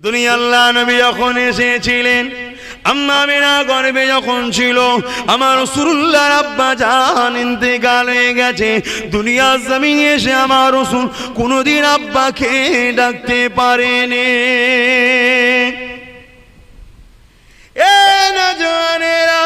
দুনিয়া আল্লাহ নবী যখন এসেছিলেন, আম্মা আমিনা গর্ভে যখন ছিল, আমার রাসূলুল্লাহর আব্বা জান ইন্তেকাল হয়ে গেছে। দুনিয়ার জমিনে এসে আমার রাসূল কোনোদিন আব্বাকে ডাকতে পারেনি। এ নওজওয়ানেরা,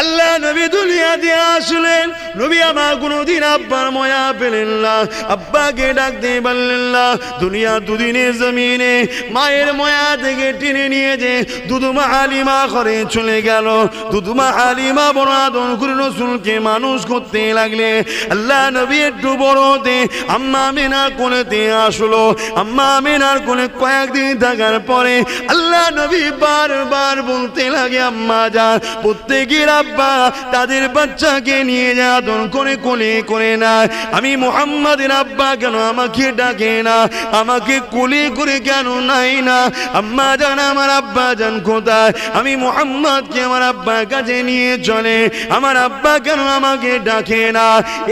আল্লাহ নবী দুনিয়াতে আসলেন, নবী আমার কোনোদিন আব্বার মায়া পেলেন না, আব্বাকে ডাকতে পারলেন না। দুনিয়া দুদিনের জমিনে মায়ের মায়া থেকে টেনে নিয়ে যে দুধুমা হালিমা ঘরে চলে গেল। দুধুমা হালিমা বড় আদর করে রাসূলকে মানুষ করতে লাগলে। আল্লাহ নবী একটু বড় হতে আম্মা আমিনার কোলেতে আসলো। আম্মা আমিনার কোলে কয়েকদিন থাকার পরে আল্লাহ নবী বারবার বলতে লাগে, আম্মা যান, প্রত্যেকের আব্বা তাদের বাচ্চাকে নিয়ে যা আদর করে কোলে করে না, আমি মুহাম্মাদের আব্বা কেন আমাকে ডাকে না, আমাকে কোলে করে কেন নাই না? আম্মা জান, আমার আব্বা জান কোথায়? আমি মুহাম্মাদকে আমার আব্বার কাছে নিয়ে চলে, আমার আব্বা কেন আমাকে ডাকে না?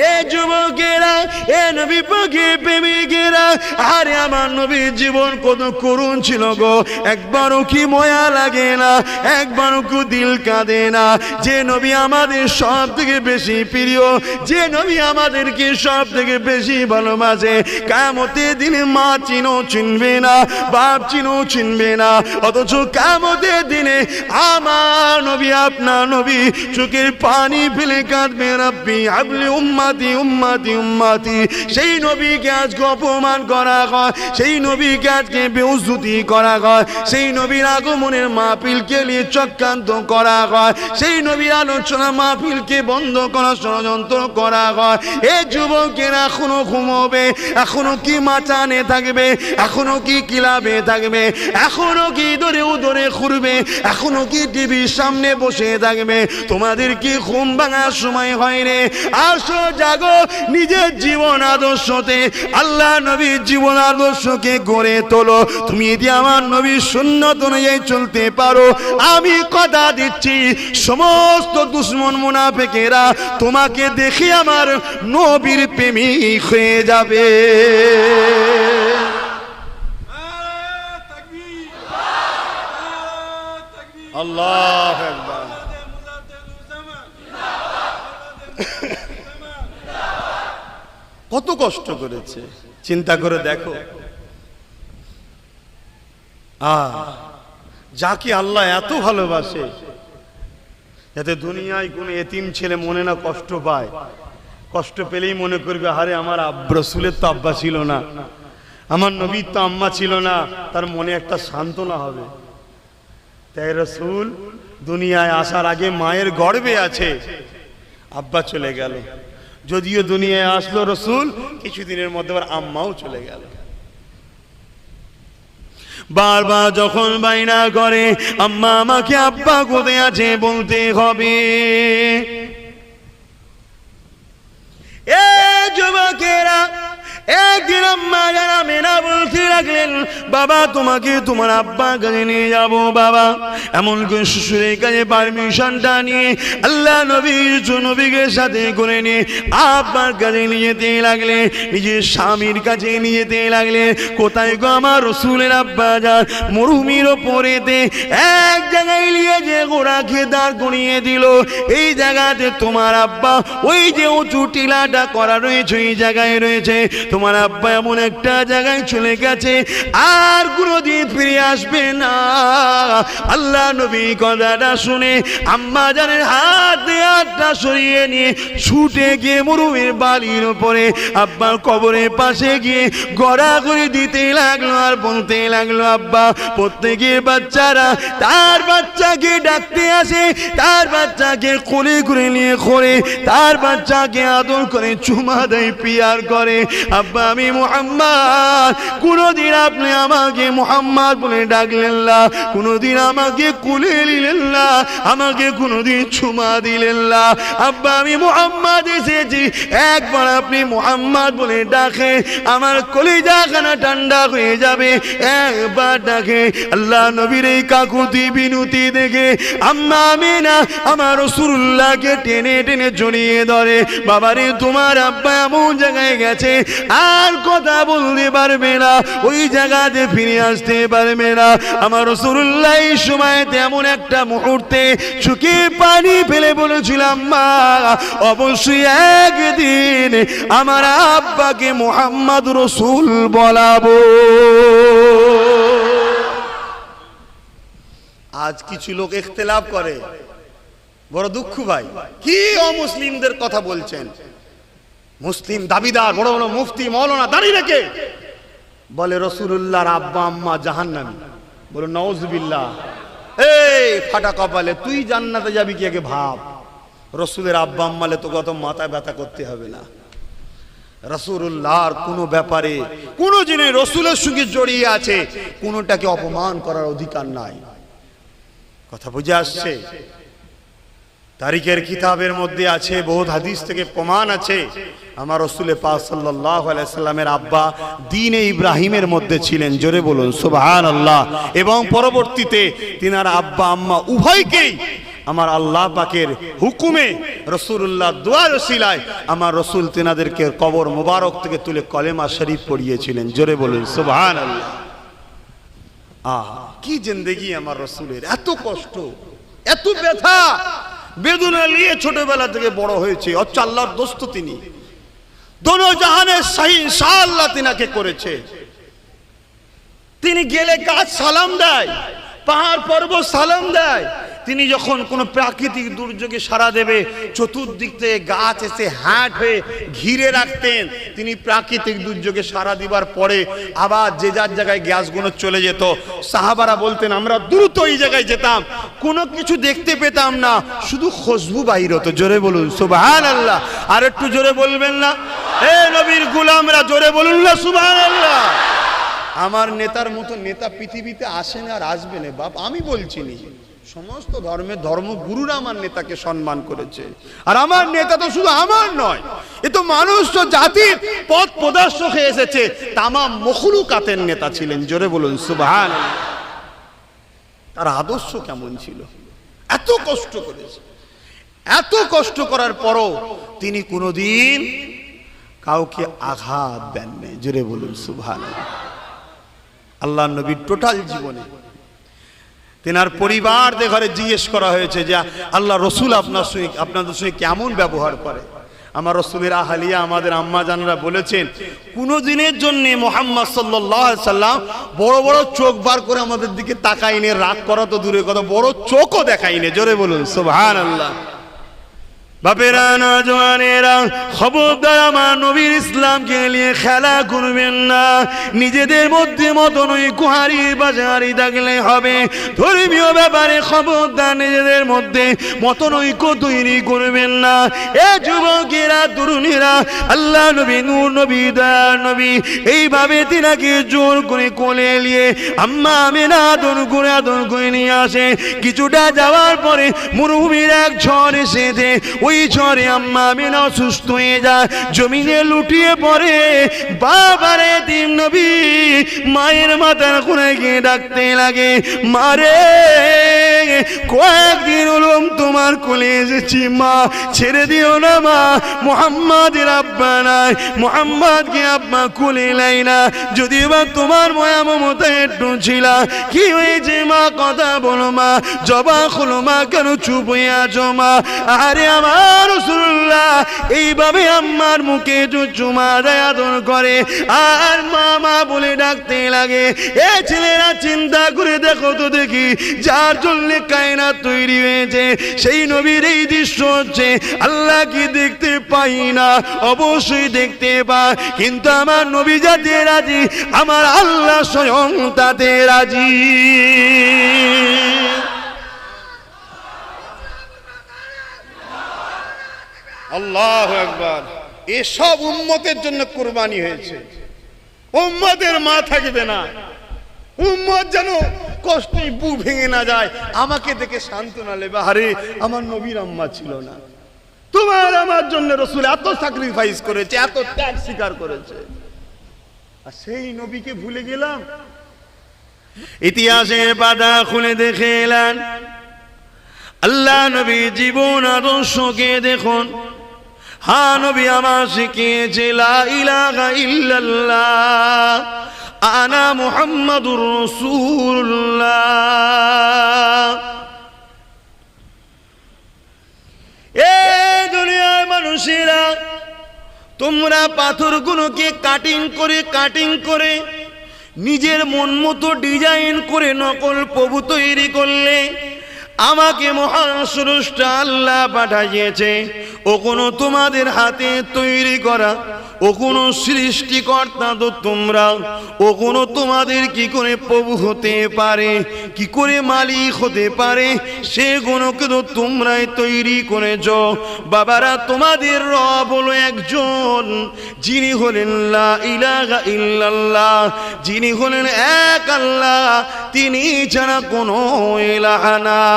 এ যুবকেরা, এ নবী পাকের প্রেমিকেরা, আরে আমার নবীর জীবন কত করুণ ছিল গো, একবারও কি মায়া লাগে না? একবারও কি দিল কাঁদে না? যে নবী আমাদের সব থেকে বেশি প্রিয়, যে নবী আমাদেরকে সব থেকে বেশি ভালোবাসে, কিয়ামতের দিনে মা চিনো চিনবে না, বাপ চিনো চিনবে না, অথচ কিয়ামতের দিনে আমার নবী, আপনার নবী চোখের পানি ফেলে কাঁদবে, রব্বি হাবলি উম্মতি উম্মতি উম্মতি। সেই নবীকে আজকে অপমান করা হয়, সেই নবীকে আজকে বেউজ্জতি করা হয়, সেই নবীর আগমনের মাহফিলকে নিয়ে চক্রান্ত করা হয়, সেই নবীর আলোচনা মাহফিলকে বন্ধ করার ষড়যন্ত্র করা হয়। এ যুবকেরা এখনো ঘুমোবে, এখনো কি মাচানে থাকবে, এখনো কি ক্লাবে থাকবে, এখনো কি দরে উদরে ঘুরবে, এখনো কি টিভির সামনে বসে থাকবে? তোমাদের কি ঘুম ভাঙার সময় হয় রে? আসো জাগো, নিজের জীবন আদর্শতে আল্লাহ নবীর জীবন আদর্শকে গড়ে তোলো। তুমি যদি আমার নবীর সুন্নত অনুযায়ী চলতে পারো, আমি কথা দিচ্ছি সমস্ত দুশমন মুনাফিকেরা তোমাকে দেখে আমার নবীর প্রেমিক হয়ে যাবে। আল্লাহু আকবার। কত কষ্ট করেছে চিন্তা করে দেখো। যাকে আল্লাহ এত ভালোবাসে, যাতে দুনিয়ায় কোনো এতিম ছেলে মনে না কষ্ট পায়, কষ্ট পেলেই মনে করবে আরে আমার রাসূলের তো আব্বা ছিল না, আমার নবীর তো আম্মা ছিল না, তার মনে একটা সান্ত্বনা হবে। তাই রাসূল দুনিয়ায় আসার আগে মায়ের গর্ভে আছে, আব্বা চলে গেল, যদিও দুনিয়ায় আসলো রাসূল, কিছুদিনের মধ্যে আবার আম্মাও চলে গেল। বারবার যখন বাইনা করে আম্মা আমাকে আব্বা কোথায় আছে বলতে হবে। এ যুবকেরা, একদিন আম্মা জান আমিনা বলতে লাগলেন, বাবা তোমাকে তোমার আব্বার কাছে নিয়ে যাবো বাবা। এমন করে শ্বশুরের কাছে পারমিশনটা নিয়ে আল্লাহ নবীকে সাথে করে নিয়ে আব্বার কাছে নিয়ে যেতে লাগলে, নিজের স্বামীর কাছে নিয়ে যেতে লাগলে। কোথায় গো আমার রাসূলের আব্বা যান? মরুভূমির ওপরেতে এক জায়গায় নিয়ে যে ঘোড়াকে দাঁড় করিয়ে দিল, এই জায়গাতে তোমার আব্বা ওই যে উঁচু টিলাটা করা রয়েছে ওই জায়গায় রয়েছে। তোমার আব্বা এমন একটা জায়গায় চলে গেছে, আর কোনোদিন ফিরে আসবে না। আল্লাহ নবী কথাটা শুনে আম্মা জানের হাতটা সরিয়ে নিয়ে ছুটে গিয়ে মরুভূমির বালির উপরে আব্বার কবরের পাশে গিয়ে গড়াগড়ি দিতে লাগলো, আর বলতে লাগলো, আব্বা প্রত্যেকের বাচ্চারা তার বাচ্চাকে ডাকতে আসে, তার বাচ্চাকে কোলে করে নিয়ে ঘোরে, তার বাচ্চাকে আদর করে চুমা দেয়, পিয়ার করে। আব্বা আমি মুহাম্মদ, কোনদিন আপনি আমাকে মুহাম্মদ বলে ডাকলেন না, কোনদিন আমাকে কোলে নিলেন না, আমাকে কোনদিন চুমা দিলেন না। আব্বা আমি মুহাম্মদ এসেছি, একবার আপনি মুহাম্মদ বলে ডাকে আমার কলিজাখানা ঠান্ডা হয়ে যাবে। একবার ডাকে। আল্লাহ নবীর এই কাকুতি বিনতি দেখে আম্মা আমিনা আমার রাসূলুল্লাহকে টেনে টেনে জড়িয়ে ধরে। বাবারে তোমার আব্বা এমন জায়গায় গেছে, আর কথা বলতে পারবে না, ওই জায়গাতে ফিরে আসতে পারবে না। আমার রাসূলুল্লাহ এই সময়তে এমন একটা মুহূর্তে চোখে পানি ফেলে বলেছিলাম, মা অবশ্যই একদিন আমার আব্বাকে মুহাম্মদ রাসূল বলাবো। আজ কিছু লোক ইখতিলাফ করে, বড় দুঃখ ভাই। কি অমুসলিমদের কথা বলছেন? মুসলিম দাবিদার বড় বড় মুফতি মাওলানা দাঁড়িয়ে রেখে বলে রাসূলুল্লাহর আব্বা আম্মা জাহান্নামী। বলো নাউজুবিল্লাহ। এই ফাটা কপালে, তুই জান্নাতে যাবি কি আগে ভাব। রাসূলের আব্বা আম্মালে তো কত মাথা ব্যথা করতে হবে না। রাসূলুল্লাহর কোনো ব্যাপারে কোনো জিনিস রাসূলের সঙ্গে জড়িয়ে আছে, কোনোটাকে অপমান করার অধিকার নাই। কথা বুঝে আসছে? তারিখের কিতাবের মধ্যে আছে, বহুত হাদিস থেকে প্রমাণ আছে, আমার রাসূল পাক সাল্লাল্লাহু আলাইহি সাল্লামের আব্বা দ্বীনে ইব্রাহিমের মধ্যে ছিলেন। জোরে বলুন সুবহানাল্লাহ। এবং পরবর্তীতে তিনার আব্বা আম্মা উভয়কেই আমার আল্লাহ পাকের হুকুমে রাসূলুল্লাহ দোয়ার ওসিলায় আমার রাসূল তিনাদেরকে কবর মোবারক থেকে তুলে কলেমা শরীফ পড়িয়েছিলেন। জোরে বলুন সুবহানাল্লাহ। কি জিন্দেগি আমার রাসূলের! এত কষ্ট, এত ব্যথা বেদনা নিয়ে ছোটবেলা থেকে বড় হয়েছে। অচ্ছা আল্লাহর দোস্ত তিনি, দোনো জাহানের শাহী ইনশাআল্লাহ তিনাকে করেছে। তিনি গেলে গাছ সালাম দেয়, পাহাড় পর্বত সালাম দেয়। তিনি যখন কোনো প্রাকৃতিক দুর্যোগে সাড়া দেবে, চতুর্দিক থেকে গাছ এসে হাট হয়ে ঘিরে রাখতেন। তিনি প্রাকৃতিক দুর্যোগে সাড়া দিবার পরে আবার যে যার জায়গায় গ্যাসগুলো চলে যেত। সাহাবারা বলতেন আমরা দ্রুত এই জায়গায় যেতাম, কোনো কিছু দেখতে পেতাম না, শুধু খুশবু বাইর হতো। জোরে বলুন সুবহানাল্লাহ। আর একটু জোরে বলবেন না? এ নবীর গোলামরা জোরে বলুন না সুবহানাল্লাহ। আমার নেতার মতো নেতা পৃথিবীতে আসে না আর আসবে না বাপ, আমি বলছি নি। সমস্ত ধর্মের ধর্মগুরুরা আমার নেতাকে সম্মান করেছে। আর আমার নেতা তো শুধু আমার নয়, এ তো মানুষ তো জাতির পথ প্রদর্শক হয়ে এসেছে, তামাম মখলুকাতের নেতা ছিলেন। জোরে বলুন সুবহানাল্লাহ। তার আদর্শ কেমন ছিল! এত কষ্ট করেছে, এত কষ্ট করার পরও তিনি কোনোদিন কাউকে আঘাত দেননি। জোরে বলুন সুবহানাল্লাহ। আল্লাহ নবীর টোটাল জীবনে তেনার পরিবারদের ঘরে জিজ্ঞেস করা হয়েছে যে আল্লাহ রসুল আপনাদের সঙ্গে কেমন ব্যবহার করে। আমার রসুলের আহলিয়া আমাদের আম্মা জানরা বলেছেন, কোনো দিনের জন্য মুহাম্মদ সাল্লাল্লাহু আলাইহি সাল্লাম বড় বড় চোখ বার করে আমাদের দিকে তাকাইনে, রাগ করা তো দূরে কথা, বড় চোখও দেখাইনে। জোরে বলুন সুবহানাল্লাহ। বাপেরা, নওজওয়ানেরা, খবরদার আমার নবীর ইসলামকে নিয়ে খেলা করবেন না। নিজেদের মধ্যে মতনই কুহারি বাজারি থাকলে হবে। ধর্মীয় ব্যাপারে খবরদার নিজেদের মধ্যে মতনৈক্য তৈরি করবেন না। এ যুবকেরা, তরুণীরা, আল্লাহ নবী, নূর নবী, দয়ার নবী এইভাবে তিনাকে জোর করে কোলে নিয়ে আম্মা আমিনা আদর করে নিয়ে আসে। কিছুটা যাওয়ার পরে মরুভূমির এক ঝড় এসেছে। ওই ঝড়ে আম্মা আমিনা অসুস্থ হয়ে যায়, জমিনে লুটিয়ে পড়ে। বাবারে তিন নবী মায়ের মাথার কোণায় গিয়ে ডাকতে লাগে, মারে কয়েকদিন হলো তোমার কোলে এসেছি, মা ছেড়ে দিও না মা। মুহাম্মাদের আব্বা নাই, মুহাম্মাদকে আব্বা কোলে নাই না। যদি বা তোমার মায়া মমতা একটু ছিল, কি হয়েছে মা? কথা বলো মা, জবাব হলো মা, কেন চুপ হয়ে আছো মা? আরে আমার রাসূলুল্লাহ এইভাবে আম্মার মুখে চুমা দেয়, আদর করে আর মামা বলে ডাকতে লাগে। এ ছেলেরা চিন্তা করে দেখো তো দেখি, যার জন্য কায়নাত তৈরি হয়েছে সেই নবীর এই দৃশ্য হচ্ছে। আল্লাহ কি দেখতে পাই না? অবশ্যই দেখতে পাই, কিন্তু আমার নবী যাতে রাজি, আমার আল্লাহ স্বয়ং তাতে রাজি। আল্লাহু আকবার। এসব উম্মতের জন্য কুরবানি হয়েছে। উম্মতের মা থাকবে না, উম্মত যেন কষ্টে বুক ভেঙে না যায়, আমাকে দেখে সান্ত্বনা নেবে, আরে আমার নবীর আম্মা ছিল না। তোমার আমার জন্য রাসূল এত স্যাক্রিফাইস করেছে, এত ত্যাগ স্বীকার করেছে, আর সেই নবীকে ভুলে গেলাম। ইতিহাসের পাতা খুলে দেখে এলেন, আল্লাহ নবী জীবন আদর্শকে দেখুন। হ্যাঁ, নবী আমার শিখিয়েছে লা ইলাহা ইল্লাল্লাহ আনা মুহাম্মাদুর রাসূলুল্লাহ। এ দুনিয়ার মানুষেরা, তোমরা পাথরগুলোকে কাটিং করে নিজের মন মতো ডিজাইন করে নকল প্রভু তৈরি করলে, আমাকে মহান স্রষ্টা আল্লাহ পাঠিয়েছে ও কোনো তোমাদের হাতে তৈরি করা, ও কোনো সৃষ্টিকর্তা তো তোমরা, ও কোনো তোমাদের কি করে প্রভু হতে পারে, কি করে মালিক হতে পারে, সেগুলোকে তো তোমরাই তৈরি করেছ। বাবারা, তোমাদের রব হলো একজন, যিনি হলেন লা ইলাহা ইল্লাল্লাহ, যিনি হলেন এক আল্লাহ, তিনি ছাড়া কোনো ইলাহ নাই।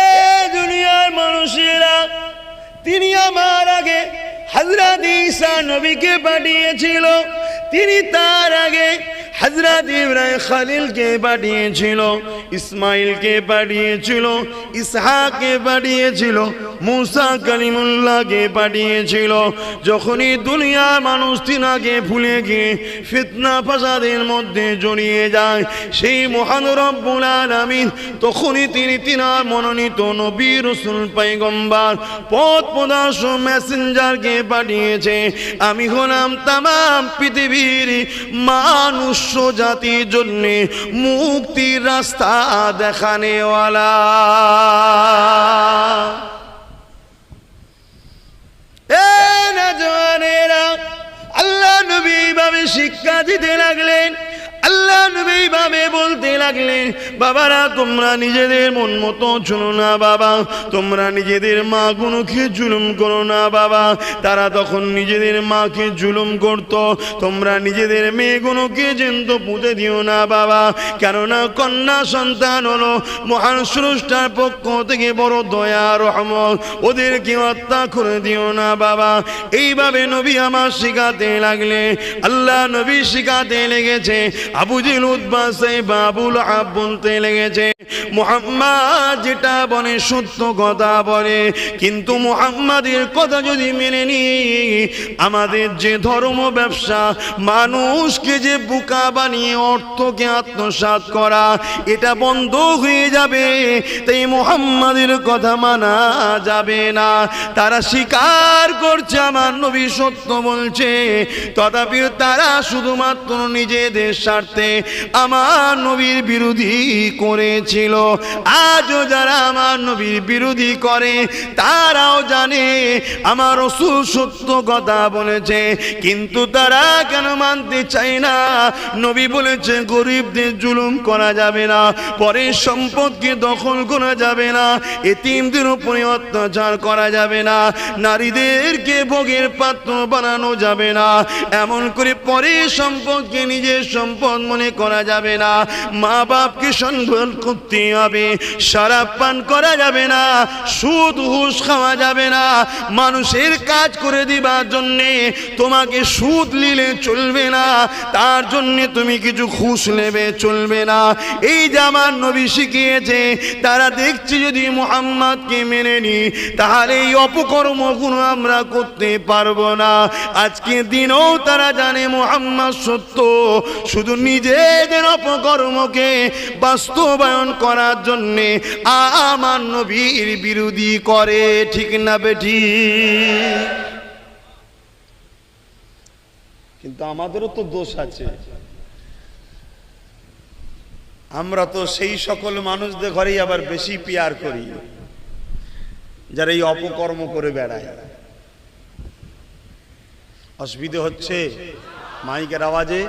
এ দুনিয়ার মানুষেরা, তিনি আমার আগে হযরত ঈসা নবীকে পাঠিয়েছিল, তিনি তার আগে হযরত ইব্রাহিম খলিলকে পাঠিয়েছিল, ইসমাইলকে পাঠিয়েছিল, ইসহাককে পাঠিয়েছিল, মুসা কালিমুল্লাহকে পাঠিয়েছিল। যখনই দুনিয়ার মানুষ তিনাকে ভুলে গিয়ে ফিতনা ফাসাদের মধ্যে জড়িয়ে যায়, সেই মহান রব্বুল আলামিন তখনই তিনি তিনার মনোনীত নবী রাসূল পয়গম্বর পথ প্রদর্শক মেসেঞ্জারকে পাঠিয়েছে। আমি হলাম তামাম পৃথিবীর মানুষ জাতির জন্য মুক্তির রাস্তা দেখানেওয়ালা। এ নওজওয়ানেরা, আল্লাহ নবী এইভাবে শিক্ষা দিতে লাগলেন, আল্লাহ নবী এইভাবে বলতে লাগলেন, বাবারা তোমরা নিজেদের মন মতো চলো না বাবা, তোমরা নিজেদের মা গুলোকে জুলুম করো না বাবা। তারা তখন নিজেদের মাকে জুলুম করত, তোমরা নিজেদের মেয়েগুলোকে জেন্ত পুঁতে দিও না বাবা, কেননা কন্যা সন্তান হলো মহান স্রষ্টার পক্ষ থেকে বড় দয়া রহমত, ওদেরকে হত্যা করে দিও না বাবা। এইভাবে নবী আমার শিখাতে লাগলে, আল্লাহ নবী শিখাতে লেগেছে। আবু জেহেল উতবা সাইবা আবু লাহাব বলতে লেগেছে, মুহাম্মদ যেটা বলে সত্য কথা বলে, কিন্তু মুহাম্মাদের কথা যদি মেনে নি, আমাদের যে ধর্ম ব্যবসা, মানুষকে যে বোকা বানিয়ে অর্থকে আত্মসাৎ করা, এটা বন্ধ হয়ে যাবে। তাই মুহাম্মাদের কথা মানা যাবে না। তারা স্বীকার করছে আমার নবী সত্য বলছে, তথাপি তারা শুধুমাত্র নিজেদের স্বার্থে আমার নবীর বিরোধী করেছিল। আজও যারা আমার নবীর বিরোধী করে, তারাও জানে আমার রাসূল সত্য কথা বলেছে, কিন্তু তারা কেন মানতে চায় না? নবী বলেছে গরিবদের জুলুম করা যাবে না, পরের সম্পদকে দখল করা যাবে না, এতিমদের উপরে অত্যাচার করা যাবে না, নারীদেরকে ভোগের পাত্র বানানো যাবে না, এমন করে পরের সম্পদকে নিজের সম্পদ মনে করা যাবে না, মা বাপকে সম্মান করতে হবে, শরাব পান করা যাবে না, সুদ ঘুষ খাওয়া যাবে না, মানুষের কাজ করে দিবার জন্যে তোমাকে সুদ নিলে চলবে না, তার জন্যে তুমি কিছু ঘুষ নেবে চলবে না। এই যে আমার নবী শিখিয়েছে, তারা দেখছি যদি মুহাম্মদকে মেনে নি, তাহলে এই অপকর্মগুলো আমরা করতে পারবো না। আজকে দিনও তারা জানে মুহাম্মদ সত্য, শুধু নিজেদের অপকর্মকে বাস্তবায়ন করার জন্যে আমার নবীর বিরোধী করে। ঠিক না বেঠি? কিন্তু আমাদেরও তো দোষ আছে। আমরা তো সেই সকল মানুষদের ঘরেই আবার বেশি পিয়ার করি যারা এই অপকর্ম করে বেড়ায়। অসুবিধা হচ্ছে মাইকের আওয়াজে?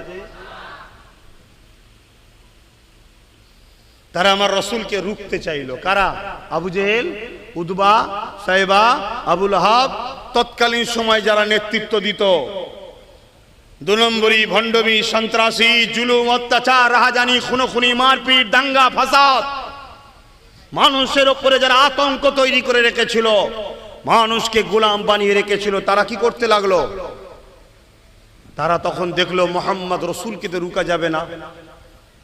তারা আমার রসুলকে রুখতে চাইল। কারা? আবু জেহেল, উতবা, সাইবা, আবু লাহাব, তৎকালীন সময় যারা নেতৃত্ব দিত। 2 নম্বরী, ভণ্ডমি, সন্ত্রাসী, জুলুম, অত্যাচার, রাহাজানি, খুনোখুনি, মারপিট, দাঙ্গা ফাসাদ, মানুষের উপরে যারা আতঙ্ক তৈরি করে রেখেছিল, মানুষকে গোলাম বানিয়ে রেখেছিল, তারা কি করতে লাগলো? তারা তখন দেখলো মোহাম্মদ রসুলকে তো রুকা যাবে না,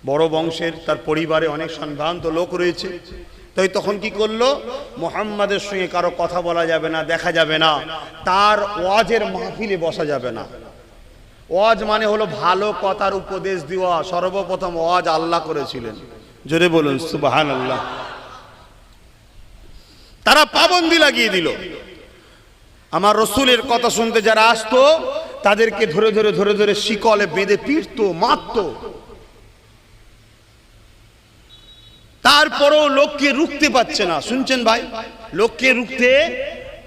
বড় বংশের, তার পরিবারে অনেক সম্ভ্রান্ত লোক রয়েছে। তাই তখন কি করলো, মুহাম্মাদের সঙ্গে কারো কথা বলা যাবে না, দেখা যাবে না, তার ওয়াজের মাহফিলে বসা যাবে না। ওয়াজ মানে হলো ভালো কথার উপদেশ দেওয়া। সর্বপ্রথম ওয়াজ আল্লাহ করেছিলেন, জোরে বলুন সুবহানাল্লাহ। তারা পাবন্দি লাগিয়ে দিল। আমার রসুলের কথা শুনতে যারা আসতো তাদেরকে ধরে ধরে ধরে ধরে শিকলে বেঁধে পিটতো, মারতো। তারপরও লোককে রুখতে পারছে না। শুনছেন ভাই, লোককে রুখতে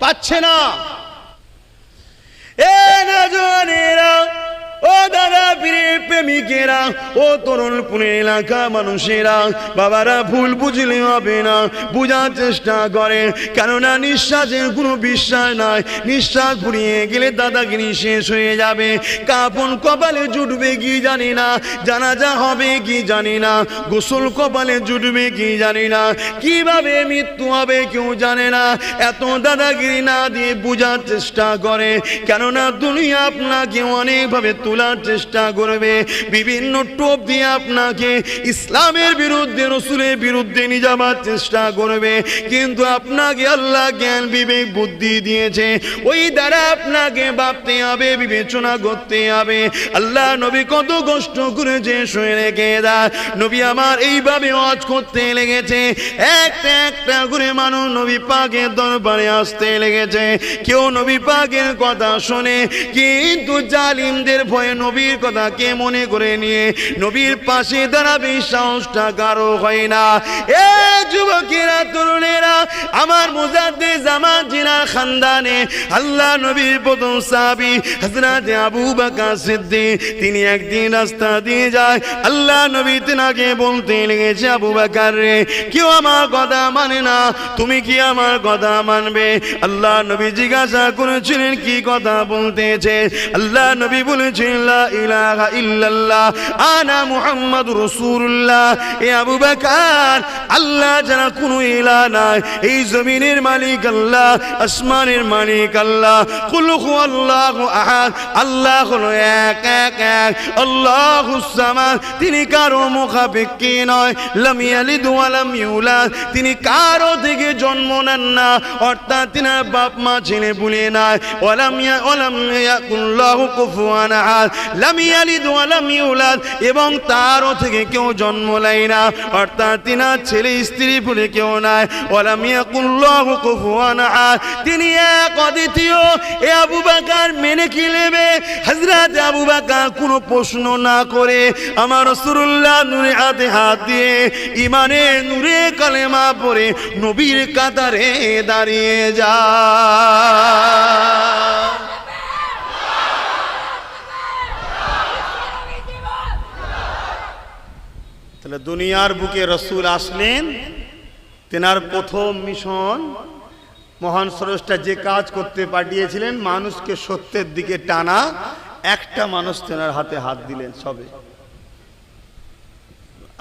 পারছে না। এ নওজওয়ানেরা, ও দাদা পীরের প্রেমিকেরা, ও তরুণপুরের এলাকা মানুষেরা, বাবারা ভুল বুঝলে হবে না, বোঝার চেষ্টা করে। কেননা নিঃশ্বাসের কোনো বিশ্বাস নাই। নিঃশ্বাস ফুরিয়ে গেলে দাদাগিরি শেষ হয়ে যাবে। কাফন কপালে জুটবে কি জানি না, জানাজা হবে কি জানি না, গোসল কপালে জুটবে কি জানি না, কিভাবে মৃত্যু হবে কেউ জানে না। এত দাদাগিরি না দিয়ে বোঝার চেষ্টা করে। কেননা দুনিয়া আপনাকে অনেকভাবে তোলার চেষ্টা করবে, বিভিন্ন টোপ দিয়ে আপনাকে ইসলামের বিরুদ্ধে, রসুলের বিরুদ্ধে নিয়ে যাবার চেষ্টা করবে। কিন্তু আপনাকে আল্লাহ জ্ঞান বিবেক বুদ্ধি দিয়েছে, ওই দ্বারা আপনাকে ভাবতে হবে, বিবেচনা করতে হবে। আল্লাহ নবী কত কষ্ট করেছে শুনে রেখে দা। নবী আমার এইভাবে ওয়াজ করতে লেগেছে, একটা একটা করে মানুষ নবী পাকের দরবারে আসতে লেগেছে। কেউ নবী পাকের কথা শোনে, কিন্তু জালিমদের ভয়ে নবীর কথা কে মনে করে নিয়ে নবীর পাশে দাঁড়াবে সাহসটা কারো হয় না। এ যুবকেরা, তরুণেরা, আমার মুজাদ্দিদ জামান জিনার খানদানে আল্লাহ নবীর প্রথম সাহাবী হযরত আবু বকর সিদ্দিক, তিনি একদিন রাস্তা দিয়ে যায়। আল্লাহ নবী তেনাকে বলতে লেগেছে, আবু বকর রে, কেউ আমার কথা মানে না, তুমি কি আমার কথা মানবে? আল্লাহ নবী জিজ্ঞাসা করেছিলেন কি কথা বলতেছে? আল্লাহ নবী বলেছেন, লা ইলাহা ইল্লাল্লাহ আনা মুহাম্মাদুর রাসূলুল্লাহ। এ আবু বকর, আল্লাহ যারা কোনো ইলাহ নাই, এই জমিনের মালিক আল্লাহ, আসমানের মালিক আল্লাহ, কুল হুয়াল্লাহু আহাদ, আল্লাহ হলো এক এক এক, আল্লাহুস সামাদ, তিনি কারো মুখাপেক্ষী নয়, লাম ইয়ালিদ ওয়া লাম ইউলাদ, তিনি কারো থেকে জন্ম নেন না, অর্থাৎ তিনি বাপ মা ছেলে ভুলে নাই, ওয়ালাম ইয়াকুল্লাহু কুফুয়ান আহাদ, লাম ইয়ালিদ ওয়া লাম ইউলাদ, এবং তারও থেকে কেউ জন্ম নেয় না, অর্থাৎ তিনি ছেলে স্ত্রী ভুলে কেউ নাই, ওয়ালাম ইয়াকুল্লাহু কুফুয়ান আহাদ, তিনি এক অদ্বিতীয়। এ আবু বকর মেনে কি নেবে? হযরত আবু বকর কোনো প্রশ্ন না করে আমার রাসূলুল্লাহ নূরে হাতে হাত দিয়ে ইমানে নূরে কালেমা পড়ে নবীর কাতারে দাঁড়িয়ে যায়। তাহলে দুনিয়ার বুকে রসুল আসলেন, তেনার প্রথম মিশন, মহান স্রষ্টা যে কাজ করতে পাঠিয়েছিলেন মানুষকে সত্যের দিকে টানা, একটা মানুষ তেনার হাতে হাত দিলেন সবে।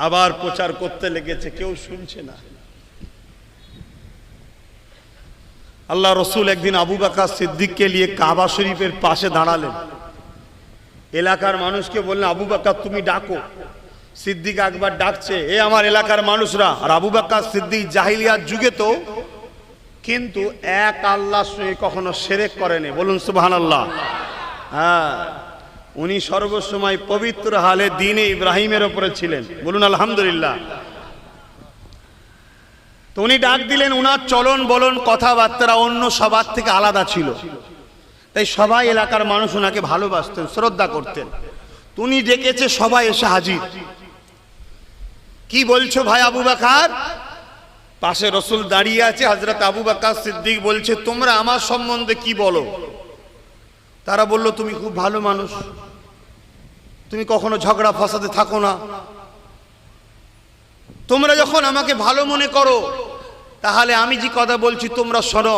আবার প্রচার করতে লেগেছে, কেউ শুনছে না। আল্লাহ রসুল একদিন আবু বকর সিদ্দিককে নিয়ে কাবা শরীফের পাশে দাঁড়ালেন। এলাকার মানুষকে বললেন, আবু বকর তুমি ডাকো। সিদ্দিক একবার ডাকছে, এ আমার এলাকার মানুষরা। আর আবু বকর সিদ্দিক জাহিলিয়াত যুগে তো কিন্তু এক আল্লাহর সঙ্গে কখনো শিরক করেনি, বলুন সুবহানাল্লাহ। হ্যাঁ, উনি সর্বসময় পবিত্র হালে দ্বীনে ইব্রাহিমের উপরে ছিলেন, বলুন আলহামদুলিল্লাহ। তো উনি ডাক দিলেন, উনার চলন বলন কথাবার্তা অন্য সবার থেকে আলাদা ছিল, তাই সবাই এলাকার মানুষ উনাকে ভালোবাসতেন, শ্রদ্ধা করতেন। উনি ডেকেছে, সবাই এসে হাজির। কি বলছো ভাই আবু বকর? পাশে রসুল দাঁড়িয়ে আছে, হযরত আবু বকর সিদ্দিক বলছে, তোমরা আমার সম্বন্ধে কি বলো? তারা বলল, তুমি খুব ভালো মানুষ, তুমি কখনো ঝগড়া ফাসাদে থাকো না, তোমরা যখন আমাকে ভালো মনে করো তাহলে আমি যে কথা বলছি তোমরা শোনো।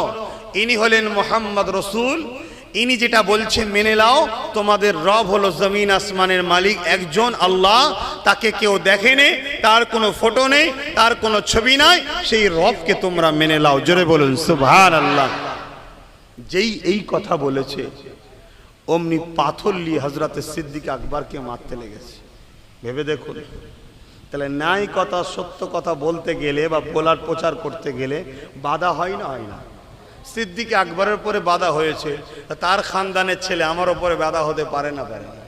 ইনি হলেন মুহাম্মদ রসুল, ইনি যেটা বলছেন মেনে নাও। তোমাদের রব হলো জমিন আসমানের মালিক একজন আল্লাহ, তাকে কেউ দেখেনি, তার কোনো ফটো নেই, তার কোনো ছবি নাই, সেই রবকে তোমরা মেনে নাও। জোরে বলুন সুবহানাল্লাহ। যেই এই কথা বলেছে অমনি পাথর নিয়ে হযরত সিদ্দিক আকবরকে মারতে লেগেছে। ভেবে দেখুন, তাহলে ন্যায় কথা সত্য কথা বলতে গেলে বা বলার প্রচার করতে গেলে বাধা হয় না? হয় না? সিদ্দিক আকবরের পরে বাধা হয়েছে, তার খানদানের ছেলে আমার ওপরে বাধা হতে পারে না? পারে না।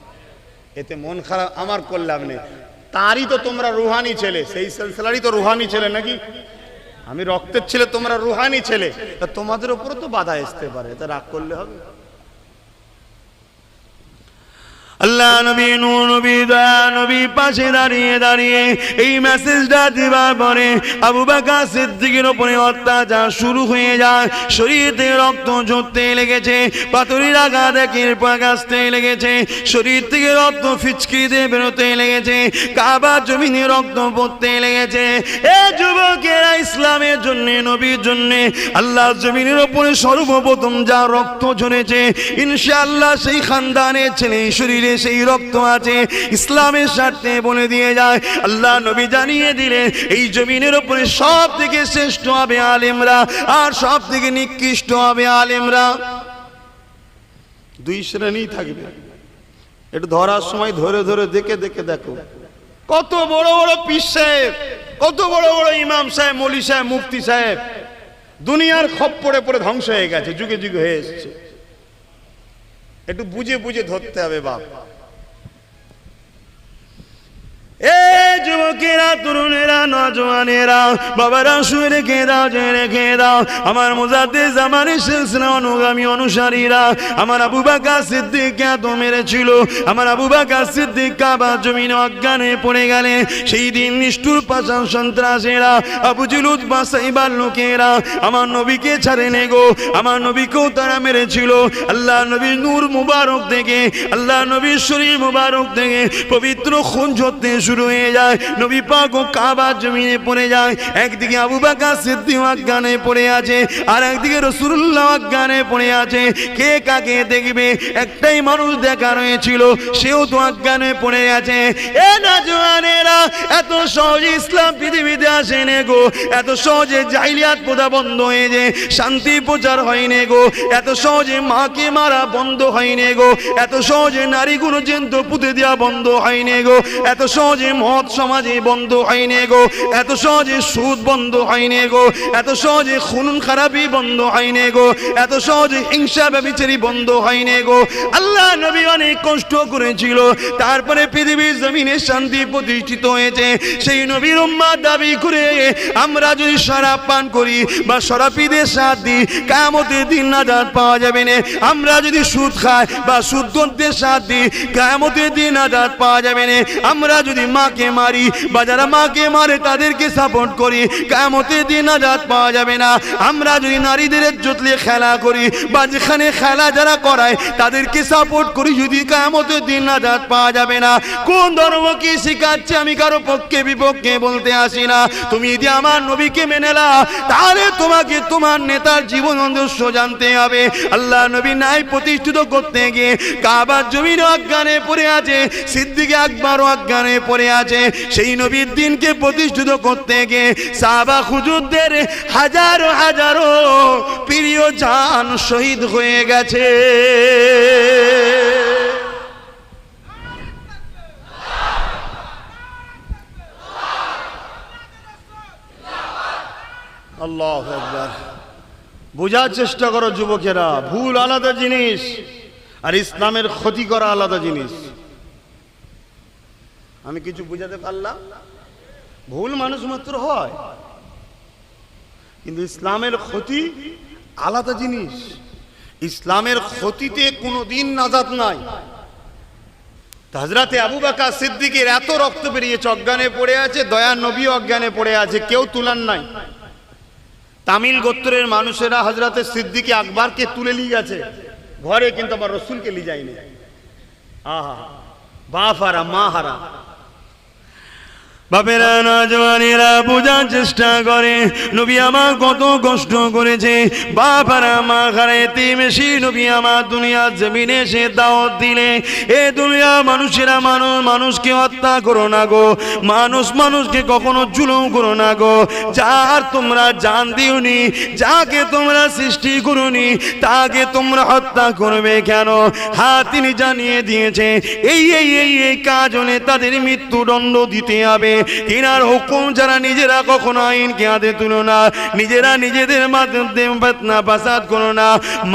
এতে মন খারাপ আমার করলাম নেই, তারই তো তোমরা রুহানি ছেলে, সেই সিলসিলারই তো রুহানি ছেলে নাকি? আমি রক্তের ছেলে, তোমরা রুহানি ছেলে, তা তোমাদের উপরে তো বাধা আসতে পারে, তা রাগ করলে হবে? আল্লাহ নবী নূর নবী দয়া নবী পাশে দাঁড়িয়ে দাঁড়িয়ে এই মেসেজটা দেওয়ার পরে আবু বকর সিদ্দিকের উপরে অত্যাচার শুরু হয়ে যায়। শরীরে রক্ত ঝরতে লেগেছে, পাথরের আঘাত একের পর আসতে লেগেছে, শরীর থেকে রক্ত ফিচকিতে বেরোতে লেগেছে, কাবার জমিনে রক্ত পড়তে লেগেছে। এ যুবকেরা, ইসলামের জন্য, নবীর জন্য আল্লাহর জমিনের উপরে সর্বপ্রথম যা রক্ত ঝরেছে, ইনশাআল্লাহ সেই খানদানের ছেলে শরীরে সেই রক্ত আছে। ইসলামের স্বার্থে বলে দিয়ে যায়, আল্লাহ নবী জানিয়ে দিলেন এই জমিনের উপরে সব থেকে শ্রেষ্ঠ হবে আলেমরা, আর সব থেকে নিকৃষ্ট হবে আলেমরা। দুই শ্রেণী থাকবে। একটু ধরার সময় ধরে ধরে দেখে দেখে দেখো, কত বড় বড় পীর সাহেব, কত বড় বড় ইমাম সাহেব, মৌলী সাহেব, মুফতি সাহেব দুনিয়ার খপ্পরে পড়ে ধ্বংস হয়ে গেছে, যুগে যুগে হয়ে এসছে। একটু বুঝে বুঝে ধরতে হবে বাপ। এ যুবকেরা, তরুণেরা, নজওয়ানেরা, বাবারা শুয়ে রেখে দাও, যে রেখে দাও আমার মুজাদ্দিদ জামানের সিলসিলা অনুগামী অনুসারীরা, আমার আবু বকর সিদ্দিক এত মেরেছিল, আমার আবু বকর সিদ্দিক কাবার জমিনে অজ্ঞান হয়ে পড়ে গেলেন। সেই দিন নিষ্ঠুর পাষাণ সন্ত্রাসীরা, আবু জেহেল উতবা সাইবার লোকেরা আমার নবীকে ছাড়েনি গো, আমার নবীকেও তারা মেরেছিল। আল্লাহ নবীর নূর মুবারক থেকে, আল্লাহ নবীর শরীর মুবারক থেকে পবিত্র খুন ঝরতে শুরু হয়ে যায়। নবী পাক ও কাবার জমিনে পড়ে যায়। একদিকে আবু বকর সিদ্দিক অজ্ঞানে পড়ে আছে, আর একদিকে রাসূলুল্লাহ অজ্ঞানে পড়ে আছে। কে কাকে দেখবে? একটাই মানুষ দেখার হয়েছিল, সেও তো অজ্ঞানে পড়ে আছে। এ নওজওয়ানেরা, এত সহজে ইসলাম পৃথিবীতে আসেনি গো, এত সহজে জাহিলিয়াত প্রথা বন্ধ হয়েছে, শান্তি প্রচার হয়নি গো, এত সহজে মাকে মারা বন্ধ হয়নি গো, এত সহজে নারীগুলো জেন্ত পুঁতে দেওয়া বন্ধ হয়নি গো, এত সহজে মদ সমাজে বন্ধ হয়নি গো, এত সহজে সুদ বন্ধ হয়নি গো, এত সহজে খুন খারাপি বন্ধ হয়নি গো, এত সহজে হিংসা ব্যভিচারী বন্ধ হয়নি গো। আল্লাহ নবী অনেক কষ্ট করেছিল, তারপরে পৃথিবীর জমিনে শান্তি প্রতিষ্ঠিত হয়েছে। সেই নবীর উম্মত দাবি করে আমরা যদি শরাব পান করি বা শরাবীদের সাথ দিই, কিয়ামতের দিন নাজাত পাওয়া যাবে না। আমরা যদি সুদ খাই বা সুদদের সাথ দিই, কিয়ামতের দিন নাজাত পাওয়া যাবে না। আমরা যদি মাকে মারি বা যারা মাকে মারে তাদেরকে সাপোর্ট করি, কিয়ামতের দিন নাজাত পাওয়া যাবে না। আমরা যদি নারীদের ইজ্জত নিয়ে খেলা করি বা যেখানে খেলা যারা করায় তাদেরকে সাপোর্ট করি, যদি কিয়ামতের দিন নাজাত পাওয়া যাবে না। কোন ধর্ম কি শিখাচ্ছে আমি কারো পক্ষে বিপক্ষে বলতে আসি না। তুমি যদি আমার নবীকে মেনে নাও, তাহলে তোমাকে তোমার নেতার জীবন আদর্শ জানতে হবে। আল্লাহ নবী ন্যায় প্রতিষ্ঠিত করতে গিয়ে কাবার জমিনে অজ্ঞানে পড়ে আছে, সিদ্দিক আকবর অজ্ঞানে পড়ে আছে। সেই নবীর দিনকে প্রতিষ্ঠিত করতে গিয়ে সাহাবা হুজুরদের হাজারো হাজারো প্রিয় জান শহীদ হয়ে গেছে। আল্লাহু আকবার। বোঝার চেষ্টা করো যুবকেরা, ভুল আলাদা জিনিস আর ইসলামের ক্ষতি করা আলাদা জিনিস। আমি কিছু বুঝাতে পারলাম? ভুল মানুষ মাত্র হয়, কিন্তু ইসলামের ক্ষতি আলাদা জিনিস। ইসলামের ক্ষতিতে কোনোদিন নাজাত নাই। হযরতে আবু বকর সিদ্দিকের এত রক্ত বেরিয়েছে, অজ্ঞানে পড়ে আছে, দয়ার নবী অজ্ঞানে পড়ে আছে, কেউ তুলার নাই। তামিল গোত্রের মানুষেরা হযরতে সিদ্দিক আকবরকে তুলে নিয়ে গেছে ঘরে, কিন্তু আমার রসুলকে নিয়ে যায়নি। আহা, বাপ হারা মা হারা। বাপেরা, নওজওয়ানেরা বোঝার চেষ্টা করে নবী আমার কত কষ্ট করেছে। বাপারা মা হারা এতিম এসে নবী আমার দুনিয়ার জমিনে এসে দাওয়াত দিলে, এ দুনিয়া মানুষেরা মানুষকে হত্যা করো না গো, মানুষকে কখনো জুলুম করো না গো। যার তোমরা জান দিওনি, যাকে তোমরা সৃষ্টি করোনি, তাকে তোমরা হত্যা করবে কেন? হ্যাঁ, তিনি জানিয়ে দিয়েছে এই কাজ হলে তাদের মৃত্যুদণ্ড দিতে হবে। তিনার হুকুম যারা নিজেরা কখনো আইনকে হাতে তুলো না, নিজেরা নিজেদের মাধ্যমে ফিতনা ফাসাদ করো না,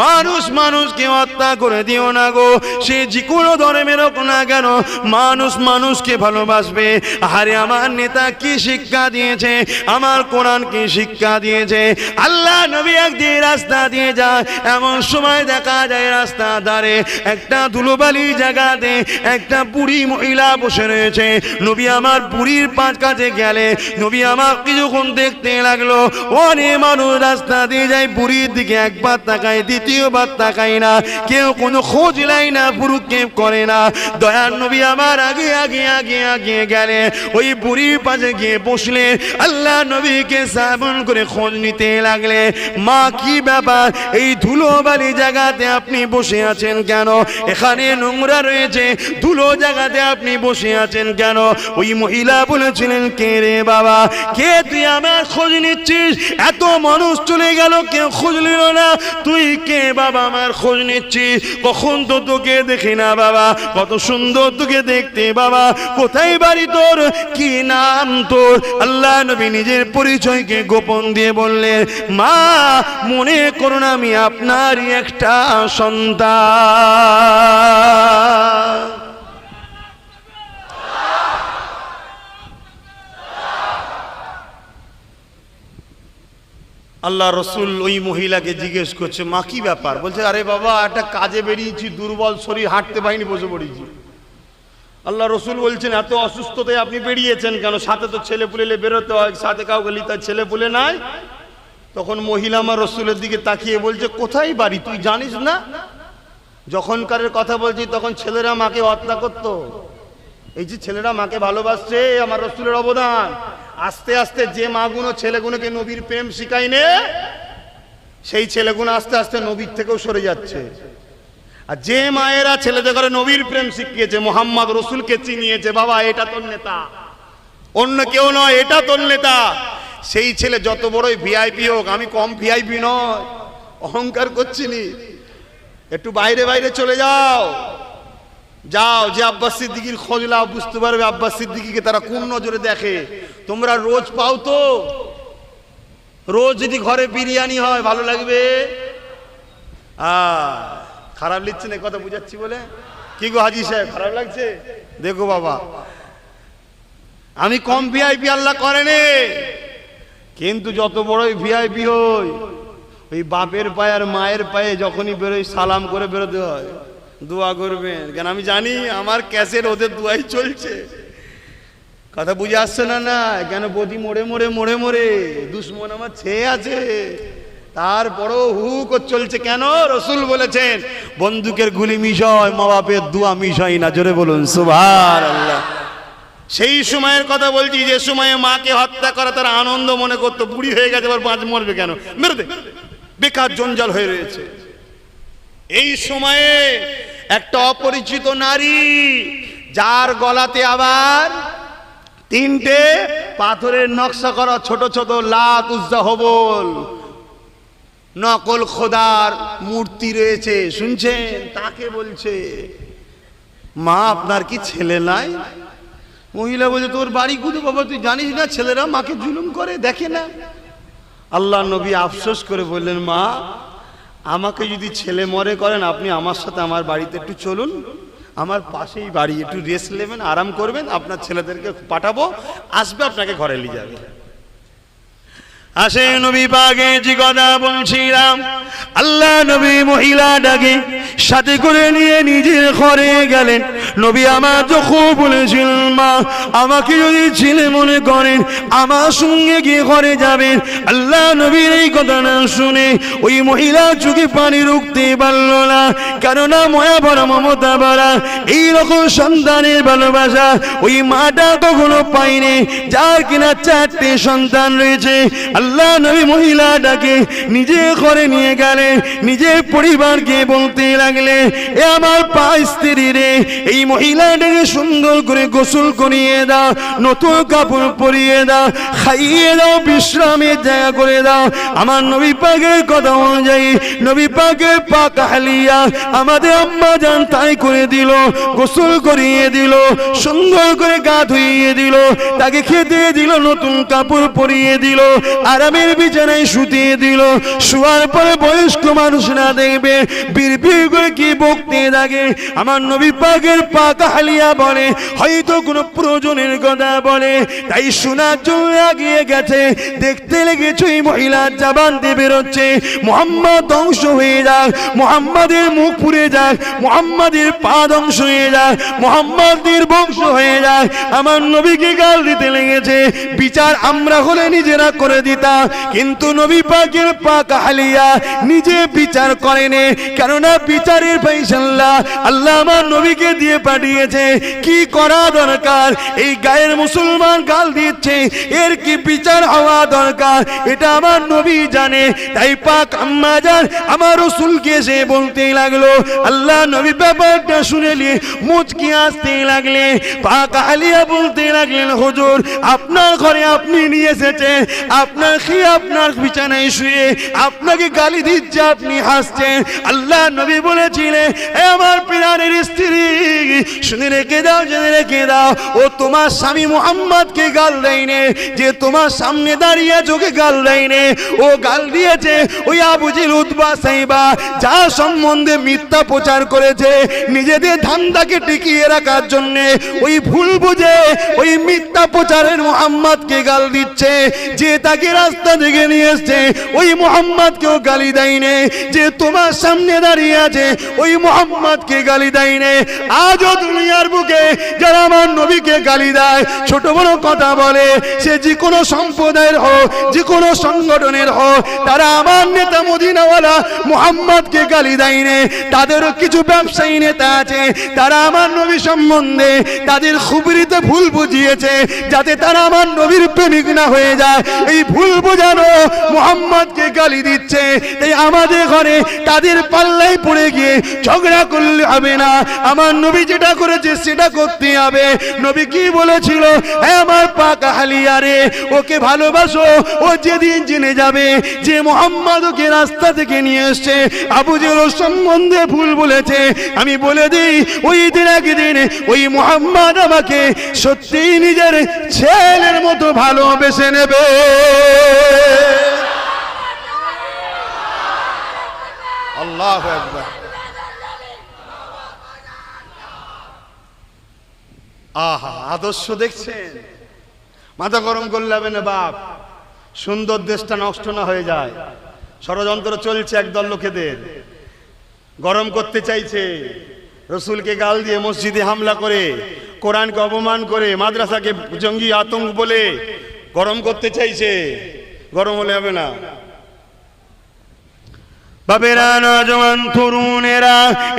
মানুষ মানুষকে হত্যা করে দিও না গো। সে যে কোনো ধর্মের হোক না কেন, মানুষ মানুষকে ভালোবাসবে। আরে আমার নেতা কি শিক্ষা দিয়েছে, আমার কোরআন কি শিক্ষা দিয়েছে। আল্লাহ নবী একদিন রাস্তা দিয়ে যায়, এমন সময় দেখা যায় রাস্তা ধারে একটা ধুলোবালি জায়গাতে একটা বুড়ি মহিলা বসে রয়েছে। নবী আমার বুড়ির পাঁচ কাছে গেলে নবী আমার কিছুক্ষণ দেখতে লাগলো। অনেক মানুষ রাস্তা দিয়ে যায়, বুড়ির দিকে একবার তাকায়, দ্বিতীয়বার তাকায় না, কেউ কোনো খোঁজ নেয় না, ভ্রুক্ষেপ করে না। দয়ার নবী আমার আগে আগে আগে আগে গেলে ওই বুড়ির পাশে গিয়ে বসলে, আল্লাহ নবীকে সাবন করে খোঁজ নিতে লাগলে। মা কি ব্যাপার, এই ধুলোবালি জায়গাতে আপনি বসে আছেন কেন? এখানে নোংরা রয়েছে, ধুলো জায়গাতে আপনি বসে আছেন কেন? ওই মহিলা বলেছিলেন, কে রে বাবা, কে তুই আমার খোঁজ নিচ্ছিস? এত মানুষ চলে গেল, কেউ খোঁজ নিল না, তুই কে বাবা আমার খোঁজ নিচ্ছিস? কখন তো তোকে দেখি না বাবা, কত সুন্দর তোকে দেখতে বাবা, কোথায় বাড়ি তোর, কি নাম তোর? আল্লাহ নবী নিজের পরিচয়কে গোপন দিয়ে বললেন, মা মনে করুন আমি আপনারই একটা সন্তান। আল্লাহ রসুল ওই মহিলাকে জিজ্ঞেস করছে, মা কি ব্যাপার? বলছে, আরে বাবা একটা কাজে বেরিয়েছি, দুর্বল শরীর, হাঁটতে পারিনি, বসে পড়েছি। আল্লাহ রসুল বলছেন, এত অসুস্থতায় আপনি বেরিয়েছেন কেন? সাথে তো ছেলে পুলে বেরোতে হয়, সাথে কাউকে লিতার ছেলে পুলে নাই। তখন মহিলা আমার রসুলের দিকে তাকিয়ে বলছে, কোথায় বাড়ি তুই জানিস না? যখনকারের কথা বলছি তখন ছেলেরা মাকে হত্যা করতো। এই যে ছেলেরা মাকে ভালোবাসছে, আমার রসুলের অবদান। আস্তে আস্তে যে মাগুলো ছেলেগুলোকে নবীর প্রেম শিখায়নি, সেই ছেলেগুলো আস্তে আস্তে নবীর থেকেও সরে যাচ্ছে। আর যে মায়েরা ছেলেদের ঘরে নবীর প্রেম শিখিয়েছে, মোহাম্মদ রসুলকে চিনিয়েছে, বাবা এটা তোর নেতা, অন্য কেউ নয়, এটা তোর নেতা, সেই ছেলে যত বড়ই ভিআইপি হোক, আমি কম ভিআইপি নয়, অহংকার করছিনি, একটু বাইরে বাইরে চলে যাও, যাও যে আব্বাস সিদ্দিকীর খোঁজ লাও, বুঝতে পারবে আব্বাস সিদ্দিকীকে তারা কোন নজরে দেখে। তোমরা রোজ পাও তো, রোজ যদি ঘরে বিরিয়ানি হয় ভালো লাগবে? খারাপ লিখছে না কথা বুঝাচ্ছি বলে? কি গো হাজি সাহেব, খারাপ লাগছে? দেখো বাবা, আমি কম ভিআইপি আল্লাহ করেনি, কিন্তু যত বড়ই ভিআইপি হই, ওই বাপের পায়ে আর মায়ের পায়ে যখনই বেরোই সালাম করে বেরোতে হয়। দোয়া করবেন, কেন আমি জানি আমার ক্যাসেট ওদের দোয়াই চলছে। কথা বুঝে আসছে না? না কেন বদি মোড়ে মোড়ে মোড়ে মোড়ে দুশ্মন আমার ছেয়ে আছে, তারপরও হু করে চলছে। কেন? রসুল বলেছেন, বন্দুকের গুলি মিশয়, মা বাপের দোয়া মিশয় না। জোরে বলুন সুবহানাল্লাহ। সেই সময়ের কথা বলছি যে সময়ে মাকে হত্যা করা তারা আনন্দ মনে করতো। বুড়ি হয়ে গেছে, আবার বাঁচ মরবে কেন, মেরে দে, বেকার জঞ্জাল হয়ে রয়েছে। এই সময়ে একটা অপরিচিত নারী, যার গলাতে আবার তিনটে পাথরের নকশা করা ছোট ছোট লাত, উজ্জা, হবল, নকল খোদার মূর্তি রয়েছে, শুনছেন? তাকে বলছে, মা আপনার কি ছেলে নাই? মহিলা বলছে, তোর বাড়ি কোথায় বাবা, তুই জানিস না ছেলেরা মাকে জুলুম করে, দেখে না? আল্লাহ নবী আফসোস করে বললেন, মা আমাকে যদি ছেলে মরে করেন, আপনি আমার সাথে আমার বাড়িতে একটু চলুন, আমার পাশেই বাড়ি, একটু রেস্ট নেবেন, আরাম করবেন, আপনার ছেলেদেরকে পাঠাবো, আসবে আপনাকে ঘরে নিয়ে যাবে। আসে নবী পাকে যে কথা বলছিলাম, আল্লাহ নবী মহিলাটাকে সাথে করে নিয়ে নিজের ঘরে গেলেন। নবী আমার যখন বলেছিলেন, মা আমাকে যদি ছেলে মনে করেন আমার সঙ্গে গিয়ে ঘরে যাবেন। আল্লাহ নবীর এই কথা না শুনে ওই মহিলা চোখে পানি রুখতে পারল না, কেননা ময়া ভরা, মমতা ভরা এইরকম সন্তানের ভালোবাসা ওই মাটা কখনো পায়নি, যার কিনা 4টে সন্তান রয়েছে। আল্লাহ নবী মহিলাটাকে নিজে ঘরে নিয়ে গেলেন, নিজের পরিবারকে বলতে লাগলেন, এ আমার পাঁচ স্ত্রী রে, এই এই মহিলাটাকে সুন্দর করে গোসল করিয়ে দাও, নতুন কাপড় পরিয়ে দাও, খাইয়ে দাও, বিশ্রামের জায়গা করে দাও। আমার নবী পাকের কথা অনুযায়ী নবী পাকের পাক আহলিয়া আমাদের আম্মা জান তাই করে দিল, গোসল করিয়ে দিল, সুন্দর করে গা ধুইয়ে দিল, তাকে খেতে দিল, নতুন কাপড় পরিয়ে দিল, আরামের বিছানায় শুতিয়ে দিল। শোয়ার পরে বয়স্ক মানুষরা দেখবে বিড়বিড় করে কি বকতে থাকে। আমার নবী পাকের পাক আহলিয়া বলে হয়তো কোনো প্রয়োজনের কথা বলে, তাই শোনার জন্য এগিয়ে গেছে। দেখতে লেগেছে এই মহিলার জবান দিয়ে বেরোচ্ছে মুহাম্মদ ধ্বংস হয়ে যাক, মুহাম্মাদের মুখ পুড়ে যাক, মুহাম্মাদের পা ধ্বংস হয়ে যাক, মুহাম্মাদের বংশ হয়ে যাক। আমার নবীকে গাল দিতে লেগেছে। বিচার আমরা হলে নিজেরা করে দিতাম, কিন্তু নবী পাকের পাক আহলিয়া নিজে বিচার করেনি, কেননা বিচারের ফয়সালা আল্লাহ আমার নবীকে দিয়ে পাঠিয়েছে। কি করা দরকার? এই গায়ের মুসলমান গাল দিচ্ছে, এর কি বিচার হওয়া দরকার এটা আমার নবী জানে। তাই পাক আম্মা জান আমার রাসূলকে এসে বলতে লাগলো, আল্লাহ নবী ব্যাপারটা শুনে নিয়ে মুচকি আসতে লাগলে। পাক আহলিয়া বলতে লাগলেন, হুজুর আপনার ঘরে আপনি নিয়ে এসেছেন, আপনার খেয়ে আপনার বিছানায় শুয়ে আপনাকে গালি দিচ্ছে, আপনি হাসছেন। আল্লাহ নবী বলেছিলেন, হে আমার প্রাণের স্ত্রী শুনে রেখে দাও, জেনে রেখে দাও, ও তোমার স্বামী মুহাম্মদকে গাল দেয়নি, যে তোমার সামনে দাঁড়িয়ে চোখে গাল দেয়নি, ও গাল দিয়েছে ওই আবু জিল উতবা সাইবা, যার সম্বন্ধে মিথ্যা প্রচার করেছে নিজেদের ধান্দাকে টিকিয়ে রাখার জন্য। ওই ভুল বুঝে ওই মিথ্যা প্রচারের মুহাম্মদকে গাল দিচ্ছে। যে তাকে রাস্তা থেকে নিয়ে এসছে ওই মুহাম্মদকেও গালি দেয়নি, যে তোমার সামনে দাঁড়িয়ে আছে ওই মুহাম্মদকে গালি দেয়নি। আজও দুনিয়ার বুকে যারা আমার নবীকে গালি দেয়, ছোট বড় কথা বলে, সে যে কোনো সম্প্রদায়ের হোক, যে কোনো সংগঠনের হোক, তারা আমার নেতা মদিনাওয়ালা মুহাম্মদকে গালি দেয়নি। তাদেরও কিছু ব্যবসায়ী নেতা আছে, তারা আমার নবী সম্বন্ধে তাদের খুবরিতে ভুল বুঝিয়েছে, যাতে তারা আমার নবীর প্রেমিক না হয়ে যায়। এই ভুল বোঝানো মুহাম্মদকে গালি দিচ্ছে। তাই আমাদের ঘরে তাদের পাল্লায় পড়ে গিয়ে ঝগড়া করলে হবে না। আমার নবী যেটা করেছে সেটা করতে হবে। নবী কি বলেছিল? হ্যাঁ আমার পাক আহলিয়া রে, ওকে ভালোবাসো, ও যেদিন জেনে যাবে যে মুহাম্মদ ওকে রাস্তা থেকে নিয়ে এসছে, আবু জেল সম্বন্ধে ভুল বলেছে, আমি বলে দিই ওই দিন একদিন ওই মুহাম্মদ আমাকে সত্যিই নিজের ছেলের মতো ভালোবেসে নেবে। আল্লাহু আকবার। আহা, আদর্শ দেখছেন? মাথা গরম করলে হবে না বাপ, সুন্দর দেশটা নষ্ট না হয়ে যায়। ষড়যন্ত্র চলছে একদল লোকেদের, গরম করতে চাইছে, রসুলকে গাল দিয়ে মসজিদে হামলা করে, কোরআনকে অপমান করে, মাদ্রাসাকে জঙ্গি আতঙ্ক বলে গরম করতে চাইছে। গরম হলে হবে না। বাবেরা, নওজওয়ান তরুণেরা,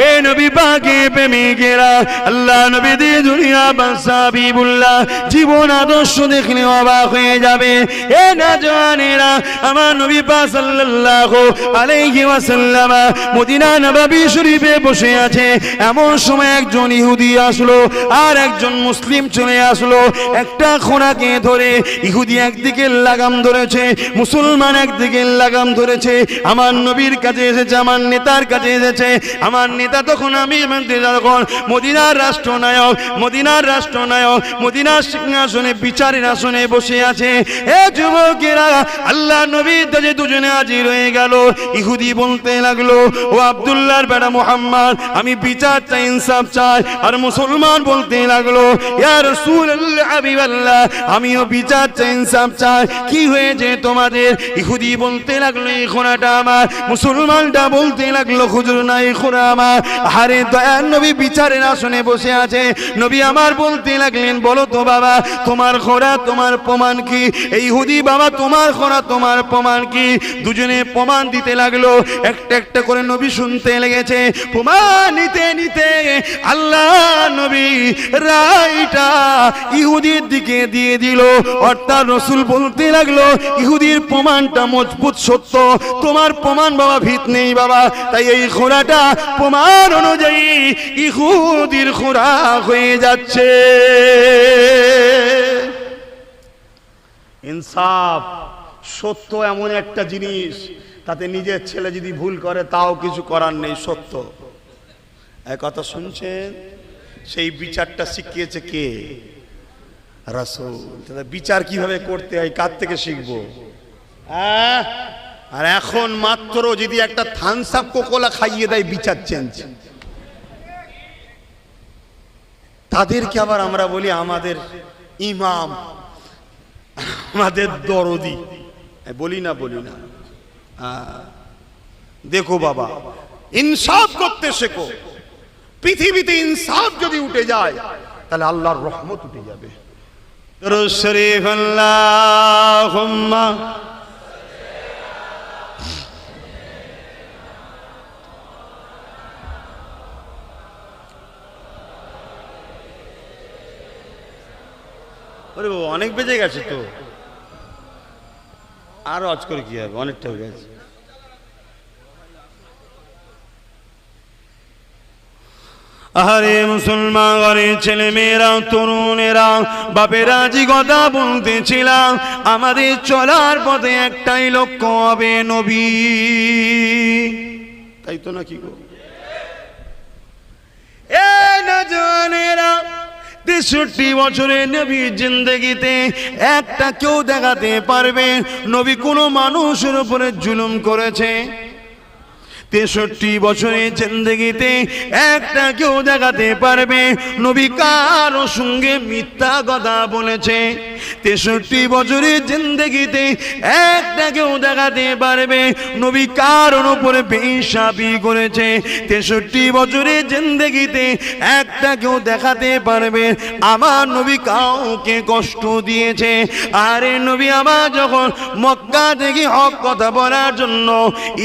এ নবী পাকের প্রেমিকেরা, আল্লাহ নবী দিয়ে দুনিয়া বাদশা হাবিবুল্লাহ জীবন আদর্শ দেখলে অবাক হয়ে যাবে। এ নওজওয়ানেরা, আমার নবী পাক সাল্লাল্লাহু আলাইহি ওয়াসাল্লাম মদিনা নববী শরীফে বসে আছে। এমন সময় একজন ইহুদি আসলো আর একজন মুসলিম চলে আসলো। একটা খোঁড়াকে ধরে ইহুদি একদিকে লাগাম ধরেছে, মুসলমান একদিকে লাগাম ধরেছে। আমার নবীর কাছে এসেছে, আমার নেতার কাছে এসেছে। আমার নেতা তখন আমি যখন মদিনার রাষ্ট্রনায়ক, মদিনার রাষ্ট্রনায়ক মদিনার সিংহাসনে বিচারের আসনে বসে আছে। এ যুবকেরা, আল্লাহ নবীর কাছে দুজনে হাজির হয়ে গেল। ইহুদি বলতে লাগলো, ও আব্দুল্লাহর বেটা মুহাম্মদ, আমি বিচার চাই, ইনসাফ চাই। আর মুসলমান বলতে লাগলো, ইয়া রাসূলুল্লাহ হাবিবাল্লাহ, আমিও বিচার চাই, ইনসাফ চাই। কি হয়েছে তোমাদের? ইহুদি বলতে লাগলো, এই খোঁড়াটা আমার। মুসলমানটা বলতে লাগলো, হুজুর না, এই খোঁড়া আমার। আরে দয়ার নবী বিচারের আসনে বসে আছে। নবী আমার বলতে লাগলেন, বলো তো বাবা, তোমার খোঁড়া তোমার প্রমাণ কি? এই ইহুদি, বাবা তোমার খোঁড়া তোমার প্রমাণ কি? দুজনে প্রমাণ দিতে লাগলো। একটা একটা করে নবী শুনতে লেগেছে। প্রমাণ নিতে নিতে আল্লাহ নবী রায়টা ইহুদির দিকে দিয়ে দিল। অর্থাৎ রসুল বলতে লাগলো, ইহুদির প্রমাণটা মজবুত, সত্য, তোমার প্রমাণ বাবা ভিত্তি ভিত নেই বাবা। তাই এই খোরাটা প্রমাণ অনুযায়ী ইহুদির খোরা হয়ে যাচ্ছে। ইনসাফ, সত্য এমন একটা জিনিস, তাতে নিজের ছেলে যদি ভুল করে তাও কিছু করার নেই, সত্য। এক কথা শুনছেন? সেই বিচারটা শিখিয়েছে কে? রাসূল। তাহলে বিচার কিভাবে করতে হয় কার থেকে শিখবো? আর এখন মাত্র যদি একটা থামস আপ কোকোলা খাইয়ে দেয় বিচার চেঞ্জ। তাদেরকে আবার আমরা বলি আমাদের ইমাম, আমাদের দরদি। বলি না? দেখো বাবা, ইনসাফ করতে শেখো। পৃথিবীতে ইনসাফ যদি উঠে যায় তাহলে আল্লাহর রহমত উঠে যাবে। দরুদ শরীফ আল্লাহুম্মা ওরে বাবা, অনেক বেজে গেছে তো, আরো আজ করে কি হবে, অনেকটা হয়ে গেছে। আরে মুসলমান ঘরের ছেলে মেয়েরা, তরুণেরা, বাপেরা জি কথা বলতেছিলাম, আমাদের চলার পথে একটাই লক্ষ্য হবে নবী। তাই তো নাকি গো? এ নজওয়ানেরা, 63 বছরের নবীর জিন্দেগিতে একটা কেউ দেখাতে পারবে নবী কোনো মানুষের উপরে জুলুম করেছে? 63 বছরের জিন্দেগিতে একটা কেউ দেখাতে পারবে নবী কারো সঙ্গে মিথ্যা কথা বলেছে? 63 বছরের জিন্দেগিতে একটা কেউ দেখাতে পারবে নবী কারোর উপরে বেইনসাফি করেছে? 63 বছরের জিন্দেগিতে একটা কেউ দেখাতে পারবে আমার নবী কাউকে কষ্ট দিয়েছে? আরে নবী আমার যখন মক্কা থেকে হক কথা বলার জন্য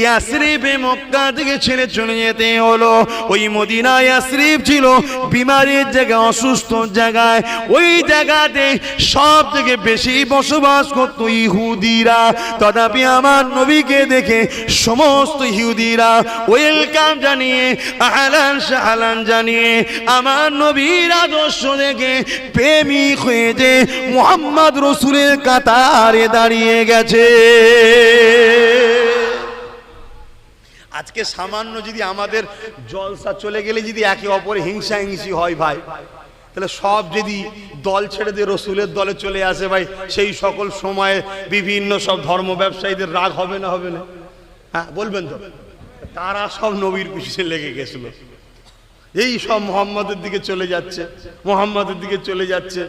ইয়াসরিবে মক্কা থেকে ছেড়ে চলে যেতে হলো, ওই মদিনা ইয়াসরিব ছিল বিমারির জায়গা, অসুস্থ জায়গায়। ওই জায়গাতে সব থেকে বেশি বসবাস করত ইহুদিরা। তথাপি আমার নবীকে দেখে সমস্ত ইহুদিরা ওয়েলকাম জানিয়ে, আহলান সাহলান জানিয়ে আমার নবীর আদর্শ দেখে প্রেমিক হয়ে যে মুহাম্মদ রাসূলের কাতারে দাঁড়িয়ে গেছে। আজকে সামান্য যদি আমাদের জলসা চলে গেলে যদি একে অপরে হিংসা হিংসি হয় ভাই, তাহলে সব যদি দল ছেড়ে দিয়ে রসুলের দলে চলে আসে ভাই, সেই সকল সময়ে বিভিন্ন সব ধর্ম ব্যবসায়ীদের রাগ হবে না? হবে না? হ্যাঁ বলবেন তো? তারা সব নবীর পিছনে লেগে গেছিল, এই সব মোহাম্মদের দিকে চলে যাচ্ছে, মোহাম্মদের দিকে চলে যাচ্ছে,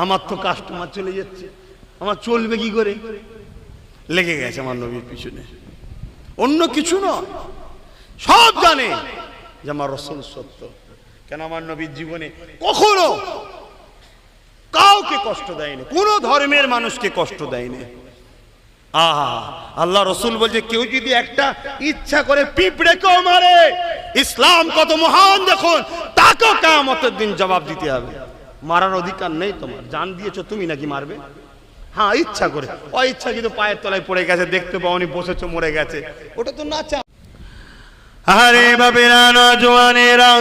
আমার তো কাস্টমার চলে যাচ্ছে, আমার চলবে কি করে? লেগে গেছে আমার নবীর পিছনে, অন্য কিছু নয়। সব জানে যে আমার রাসূল সত্য। কেন আমার নবীর জীবনে কখনো কাউকে কষ্ট দেয়নি, কোন ধর্মের মানুষকে কষ্ট দেয়নি। আল্লাহ রাসূল বলছে কেউ যদি একটা ইচ্ছা করে পিঁপড়েকেও মারে, ইসলাম কত মহান দেখুন, তাকেও কিয়ামতের দিন জবাব দিতে হবে। মারার অধিকার নেই তোমার, জান দিয়েছো তুমি, নাকি মারবে? হ্যাঁ ইচ্ছা করে, অইচ্ছা কিন্তু পায়ের তলায় পড়ে গেছে, দেখতে পাওনি, বসেছো, মরে গেছে, ওটা তো না চা। আরে বাবেরা, নওজওয়ানেরা,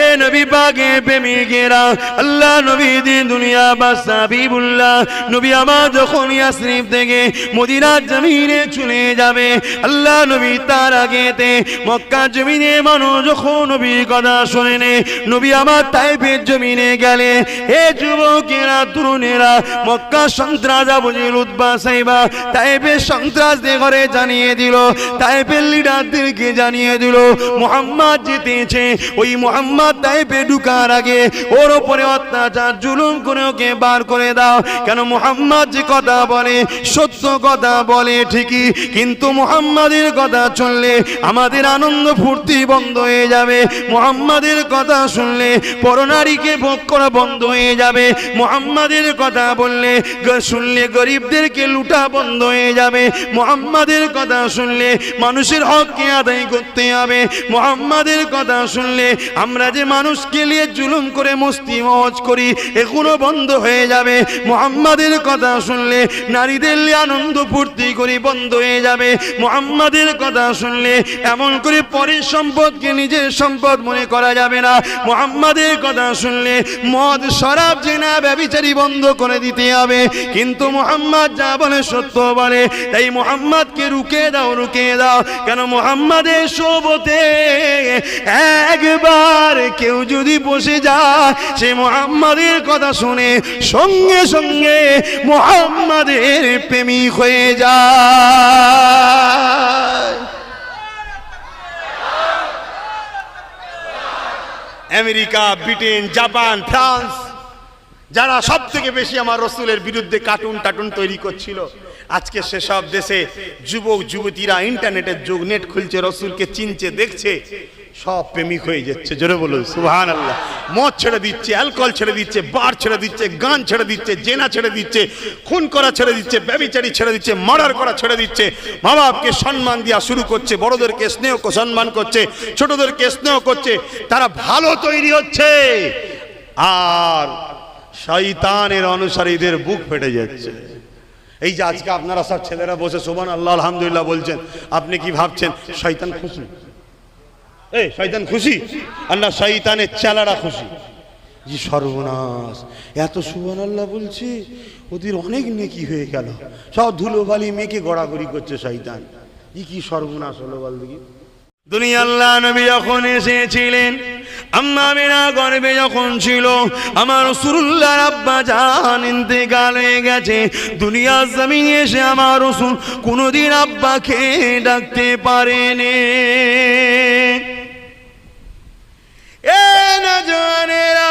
এ নবী পাকের প্রেমিকেরা, আল্লাহ নবী দিন দুনিয়া বাদশা হাবিবুল্লাহ নবী আমার যখন ইয়াসরিব থেকে মদিনার জমিনে চলে যাবে, আল্লাহ নবী তার আগেতে মক্কা জমিনে মানুষ যখন নবীর কথা শোনেনে, নবী আমার তাইফের জমিনে গেলে, হে যুবকেরা, তরুণেরা, মক্কা সন্ত্রাস আবু জেহেল, উতবা, সাইবা তাইফের সন্ত্রাসদের ঘরে জানিয়ে দিল, তাইফের লিডারদেরকে জানিয়ে দিল মুহাম্মদ জিতেছে। ওই মুহাম্মদ তাইফে ঢুকার আগে ওর উপরে অত্যাচার জুলুম করে ওকে বার করে দাও। কেন? মুহাম্মদ যে কথা বলে সত্য কথা বলে ঠিকই, কিন্তু মুহাম্মাদের কথা শুনলে আমাদের আনন্দ ফুর্তি বন্ধ হয়ে যাবে। মুহাম্মাদের কথা শুনলে পরনারীকে ভোগ করা বন্ধ হয়ে যাবে। মুহাম্মাদের কথা বললে শুনলে গরিবদেরকে লুটা বন্ধ হয়ে যাবে। মুহাম্মাদের কথা শুনলে মানুষের হককে আদায় করতে হবে। মুহাম্মাদের কথা শুনলে আমরা যে মানুষকে নিয়ে জুলুম করে মস্তি মौज করি এগুলো বন্ধ হয়ে যাবে। মুহাম্মাদের কথা শুনলে নারীদের নিয়ে আনন্দ ফুর্তি করি বন্ধ হয়ে যাবে। মুহাম্মাদের কথা শুনলে এমন করে পরের সম্পদকে নিজের সম্পদ মনে করা যাবে না। মুহাম্মাদের কথা শুনলে মদ শরাব জেনা ব্যভিচারী বন্ধ করে দিতে হবে। কিন্তু মুহাম্মদ যা বলে সত্য বলে, তাই মুহাম্মদকে রুকে দাও, রুকে দাও। কেন মুহাম্মাদের সোবতে একবার কেউ যদি বসে যায় সে মুহাম্মাদের কথা শুনে সঙ্গে সঙ্গে মুহাম্মাদের প্রেমিক হয়ে যায়। আমেরিকা, ব্রিটেন, জাপান, ফ্রান্স যারা সব থেকে বেশি আমার রসুলের বিরুদ্ধে কার্টুন তৈরি করছিল, আজকে সেসব দেশে যুবক যুবতীরা ইন্টারনেটের যুগ, নেট খুলছে, রসুলকে চিনছে, দেখছে, সব প্রেমিক হয়ে যাচ্ছে। জোরে বলুন সুবহানাল্লাহ। মদ ছেড়ে দিচ্ছে, অ্যালকোহল ছেড়ে দিচ্ছে, বার ছেড়ে দিচ্ছে, গান ছেড়ে দিচ্ছে, জেনা ছেড়ে দিচ্ছে, খুন করা ছেড়ে দিচ্ছে, ব্যভিচারী ছেড়ে দিচ্ছে, মার্ডার করা ছেড়ে দিচ্ছে। মা বাপকে সম্মান দেওয়া শুরু করছে, বড়দেরকে স্নেহ সম্মান করছে, ছোটদেরকে স্নেহ করছে। তারা ভালো তৈরি হচ্ছে আর শয়তানের অনুসারীদের বুক ফেটে যাচ্ছে। এই যে আজকে আপনারা সব ছেলেরা বসে সুবহানাল্লাহ আলহামদুলিল্লাহ বলছেন, আপনি কি ভাবছেন শয়তান খুশি? এই শয়তান খুশি আর না শয়তানের চেলারা খুশি? জি সর্বনাশ, এত সুবহানাল্লাহ বলছি, ওদের অনেক নেকি হয়ে গেল, সব ধুলোবালি মেখে গড়াগড়ি করছে শয়তান। কি সর্বনাশ হলো বল দেখি। দুনিয়া আল্লাহ নবী যখন এসেছিলেন, আম্মা আমিনা গর্ভে যখন ছিল, আমার রাসূলুল্লাহর আব্বা জান ইন্তেকাল হয়ে গেছে। দুনিয়ার জমিনে এসে আমার রাসূল কোনোদিন আব্বাকে ডাকতে পারেনি। এ না জানেরা,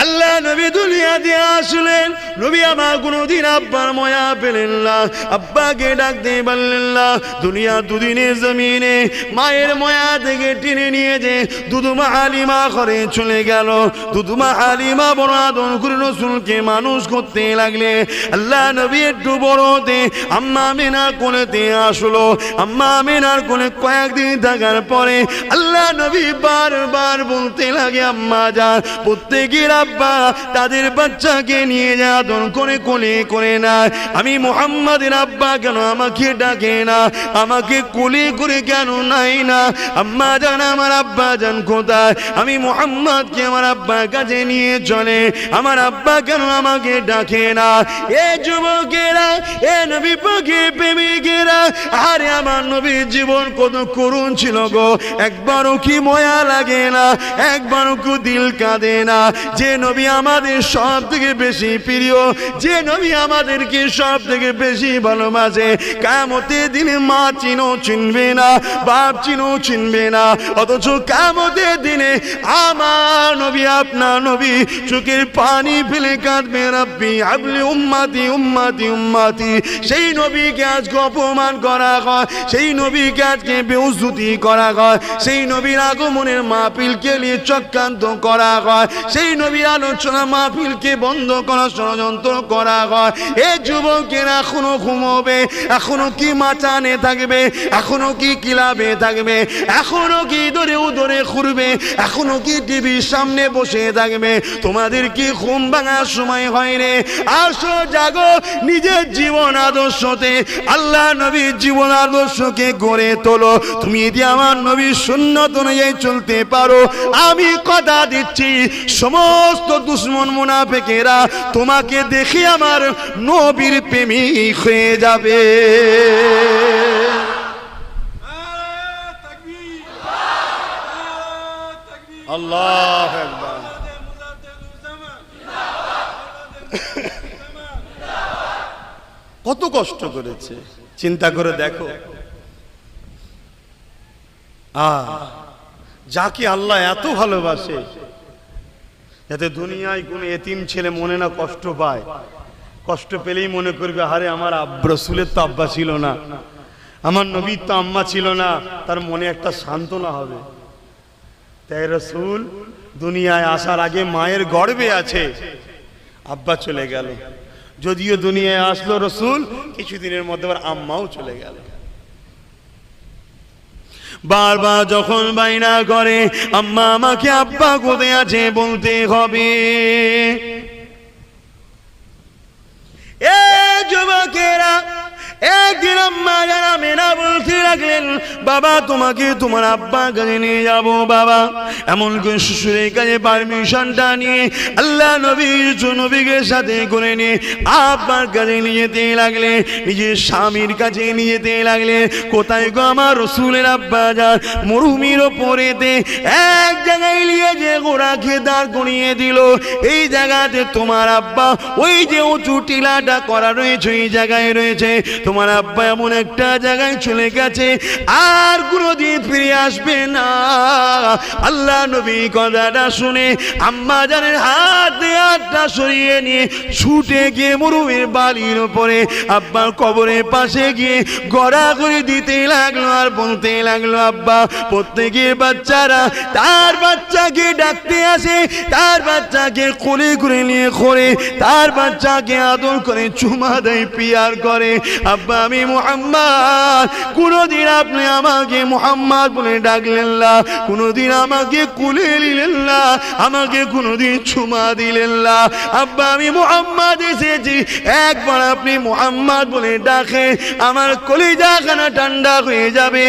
আল্লাহ নবী দুনিয়াতে আসলেন, নবী আমার কোনোদিন আব্বার ময়া পেলেন না, আব্বাকে ডাকতে পারলেন না। দুনিয়া দুদিনের জমিনে মায়ের ময়া থেকে টেনে নিয়ে যে দুধুমা হালিমা ঘরে চলে গেল। দুধুমা হালিমা বড় আদর করে রাসূলকে মানুষ করতে লাগলে। আল্লাহ নবী একটু বড়তে আম্মা আমিনা কোলেতে আসলো। আম্মা আমিনার কোলে কয়েকদিন থাকার পরে আল্লাহ নবী বারবার বলতে লাগে, আম্মা যান, প্রত্যেকের আব্বা তাদের বাচ্চাকে নিয়ে যা আদর করে কোলে করে না, আমি মুহাম্মাদের আব্বা কেন আমাকে ডাকে না, আমাকে কোলে করে কেন নাই না? আম্মা জান, আমার আব্বা জান কোথায়? আমি মুহাম্মাদকে আমার আব্বার কাছে নিয়ে চলে, আমার আব্বা কেন আমাকে ডাকে না? এ যুবকেরা, এ নবী পাকের প্রেমিকেরা, আরে আমার নবীর জীবন কত করুণ ছিল গো, একবারও কি ময়া লাগে না? একবারও কি দিল কাঁদে না? যে নবী আমাদের সব থেকে বেশি প্রিয়, যে নবী আমাদেরকে সব থেকে বেশি ভালোবাসে, কিয়ামতের দিনে মা চিনো চিনবে না, বাপ চিনো চিনবে না, অথচ কিয়ামতের দিনে আমার নবী, আপনার নবী চোখের পানি ফেলে কাঁদবে, রাব্বি হাবলি উম্মতি উম্মতি উম্মতি। সেই নবীকে আজকে অপমান করা হয়, সেই নবীকে আজকে বেউজ্জতি করা হয়, সেই নবীর আগমনের মাহফিলকে নিয়ে চক্রান্ত করা হয়, সেই নবীর আলোচনা মাহফিলকে বন্ধ করার ষড়যন্ত্র করা হয়। এ যুবকেরা এখনো ঘুমোবে, এখনো কি মাচানে থাকবে, এখনো কি ক্লাবে থাকবে, এখনো কি দরে উদরে ঘুরবে, এখনো কি টিভির সামনে বসে থাকবে? তোমাদের কি ঘুম ভাঙার সময় হয় রে? আসো জাগো, নিজের জীবন আদর্শতে আল্লাহ নবীর জীবন আদর্শকে গড়ে তোলো। তুমি যদি আমার নবীর সুন্নত অনুযায়ী চলতে পারো, আমি কথা দিচ্ছি সমস্ত দুশমন মুনাফিকেরা তোমাকে দেখে আমার নবীর প্রেমিক হয়ে যাবে। আল্লাহু আকবার। কত কষ্ট করেছে চিন্তা করে দেখো। যাকে আল্লাহ এত ভালোবাসে, যাতে দুনিয়ায় কোনো এতিম ছেলে মনে না কষ্ট পায়, কষ্ট পেলেই মনে করবে আরে আমার রাসূলের তো আব্বা ছিল না, আমার নবীর তো আম্মা ছিল না, তার মনে একটা সান্ত্বনা হবে। তাই রাসূল দুনিয়ায় আসার আগে মায়ের গর্ভে আছে, আব্বা চলে গেল, যদিও দুনিয়ায় আসলো রাসূল, কিছুদিনের মধ্যে আবার আম্মাও চলে গেল। বারবার যখন বাইনা করে আম্মা আমাকে আব্বা কোথায় আছে বলতে হবে। এ যুবকেরা, একদিন আম্মা জান আমেনা বলতে লাগলেন, বাবা তোমাকে তোমার আব্বার কাছে নিয়ে যাব। বাবা এমন করে শ্বশুরের কাছে পারমিশনটা নিয়ে আল্লাহ নবীকে সাথে করে নিয়ে আব্বার কাছে নিয়ে যেতে লাগলে, নিজের স্বামীর কাছে নিয়ে যেতে লাগলে। কোথায় গো আমার রসুলের আব্বা যান? মরুভূমির ওপরেতে এক জায়গায় নিয়ে যে ঘোড়াকে দাঁড় করিয়ে দিল। এই জায়গাতে তোমার আব্বা ওই যে উঁচু টিলাটা করা রয়েছে এই জায়গায় রয়েছে। তোমার আব্বা এমন একটা জায়গায় চলে গেছে, আর কোনোদিন ফিরে আসবে না। আল্লাহ নবী কথাটা শুনে আম্মা জানের হাতটা সরিয়ে নিয়ে ছুটে গিয়ে মরুভূমির বালির উপরে আব্বার কবরের পাশে গিয়ে গড়াগড়ি দিতে লাগলো, আর বলতে লাগলো, আব্বা প্রত্যেকের বাচ্চারা তার বাচ্চাকে ডাকতে আসে, তার বাচ্চাকে কোলে করে নিয়ে ঘোরে, তার বাচ্চাকে আদর করে চুমা দেয়, পিয়ার করে। আব্বা আমি মুহাম্মদ, কোনদিন আপনি আমাকে মুহাম্মদ বলে ডাকলেন না, কোনদিন আমাকে কুলে নিলেন না, আমাকে কোনদিন চুমা দিলেন না। আব্বা আমি মুহাম্মদ এসেছি, একবার আপনি মুহাম্মদ বলে ডাকে আমার কলিজাখানা ঠান্ডা হয়ে যাবে।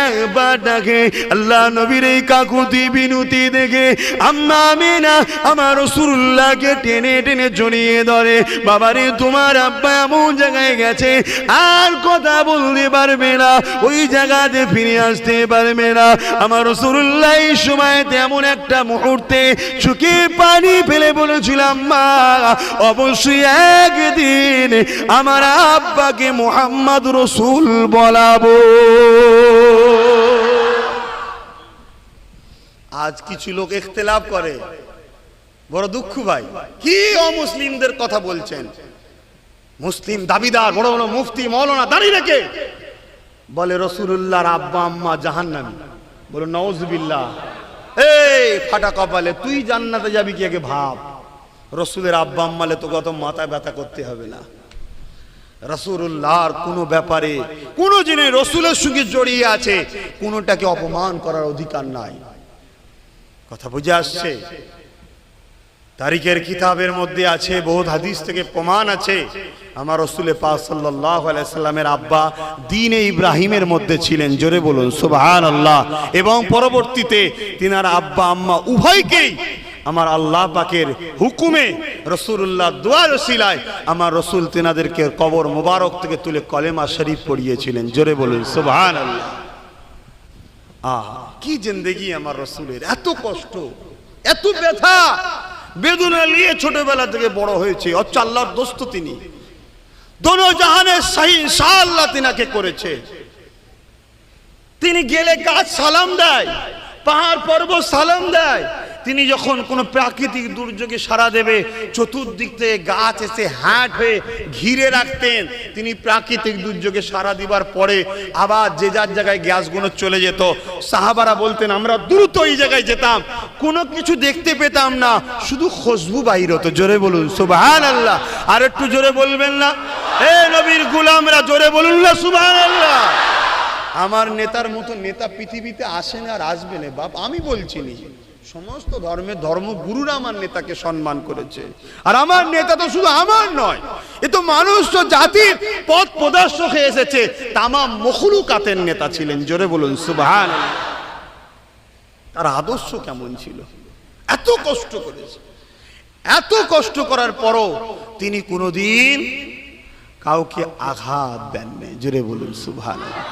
একবার ডাকে। আল্লাহ নবীর এই কাকুতি বিনতি দেখে আম্মা আমিনা আমার রাসূলুল্লাহকে টেনে টেনে জড়িয়ে ধরে। বাবারে তোমার আব্বা এমন জায়গায় গেছে আর কথা বলতে পারবে না, ওই জায়গাতে ফিরে আসতে পারবে না। আমার রাসূলুল্লাহ এই সময়তে এমন একটা মুহূর্তে চোখে পানি ফেলে বলেছিলাম, মা অবশ্যই একদিন আমার আব্বাকে মুহাম্মদ রাসূল বলাবো। আজ কিছু লোক ইখতিলাফ করে, বড় দুঃখ ভাই। কি অমুসলিমদের কথা বলছেন? মুসলিম দাবিদার বড় বড় মুফতি মৌলানা দাঁড়িয়ে রেখে বলে রাসূলুল্লাহর আব্বা আম্মা জাহান্নামী। বলো নাউজুবিল্লাহ। এই ফাটা কপালে, তুই জান্নাতে যাবি কি আগে ভাব। রাসূলের আব্বা আম্মালে তো কত মাথা ব্যথা করতে হবে না। রাসূলুল্লাহর কোনো ব্যাপারে কোনো জিনিস রাসূলের সঙ্গে জড়িয়ে আছে, কোনোটাকে অপমান করার অধিকার নাই। কথা বুঝে আসছে? তারিখের কিতাবের মধ্যে আছে, বহুত হাদিস থেকে প্রমাণ আছে, আমার রাসূল পাক সাল্লাল্লাহু আলাইহি সাল্লামের আব্বা দ্বীনে ইব্রাহিমের মধ্যে ছিলেন। জোরে বলুন সুবহানাল্লাহ। এবং পরবর্তীতে তিনার আব্বা আম্মা উভয়কেই আমার আল্লাহ পাকের হুকুমে রাসূলুল্লাহ দোয়ার ওসিলায় আমার রাসূল তিনাদেরকে কবর মোবারক থেকে তুলে কলেমা শরীফ পড়িয়েছিলেন। জোরে বলুন সুবহানাল্লাহ। কি জিন্দেগি আমার রাসূলের! এত কষ্ট, এত ব্যথা বেদনা নিয়ে ছোটবেলা থেকে বড় হয়েছে। অচ্ছা আল্লাহর দোস্ত তিনি, দোনো জাহানের শাহী ইনশাআল্লাহ তিনাকে করেছে। তিনি গেলে গাছ সালাম দেয়, পাহাড় পর্বত সালাম দেয়। তিনি যখন কোনো প্রাকৃতিক দুর্যোগে সাড়া দেবে, চতুর্দিক থেকে গাছ এসে হাট হয়ে ঘিরে রাখতেন। তিনি প্রাকৃতিক দুর্যোগে সাড়া দিবার পরে আবার যে যার জায়গায় গ্যাসগুলো চলে যেত। সাহাবারা বলতেন আমরা দ্রুত এই জায়গায় যেতাম, কোনো কিছু দেখতে পেতাম না, শুধু খুশবু বাইর হতো। জোরে বলুন সুবহানাল্লাহ। আর একটু জোরে বলবেন না? এ নবীর গোলামরা জোরে বলুন না সুবহানাল্লাহ। আমার নেতার মতো নেতা পৃথিবীতে আসেন আর আসবে না বাপ, আমি বলছি নি। সমস্ত ধর্মের ধর্মগুরুরা আমার নেতাকে সম্মান করেছে। আর আমার নেতা তো শুধু আমার নয়, এ তো মানুষ তো জাতির পথ প্রদর্শক হয়ে এসেছে, তামাম মখলুকাতের নেতা ছিলেন। জোরে বলুন সুবহানাল্লাহ। তার আদর্শ কেমন ছিল! এত কষ্ট করেছে, এত কষ্ট করার পরও তিনি কোনোদিন কাউকে আঘাত দেননি। জোরে বলুন সুবহানাল্লাহ।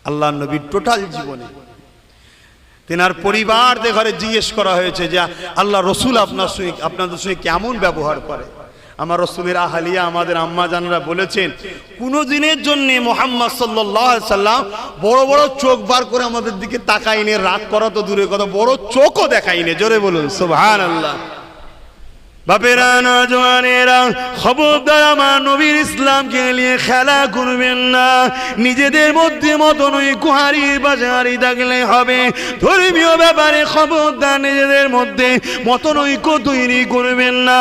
আল্লাহ নবীর টোটাল জীবনে তেনার পরিবারদের ঘরে জিজ্ঞেস করা হয়েছে যে আল্লাহ রসুল আপনাদের সঙ্গে কেমন ব্যবহার করে। আমার রসুলের আহলিয়া আমাদের আম্মা জানরা বলেছেন, কোনো দিনের জন্য মুহাম্মদ সাল্লাল্লাহু আলাইহি সাল্লাম বড় বড় চোখ বার করে আমাদের দিকে তাকাইনে, রাগ করা তো দূরে কথা, বড় চোখও দেখাইনে। জোরে বলুন সুবহানাল্লাহ। বাপেরা নওজওয়ানেরা খবরদার আমার নবীর ইসলামকে নিয়ে খেলা করবেন না। নিজেদের মধ্যে মতনৈক্য হারিয়ে বাজারি থাকলে হবে। ধর্মীয় ব্যাপারে খবরদার নিজেদের মধ্যে মতনৈক্য তৈরি করবেন না।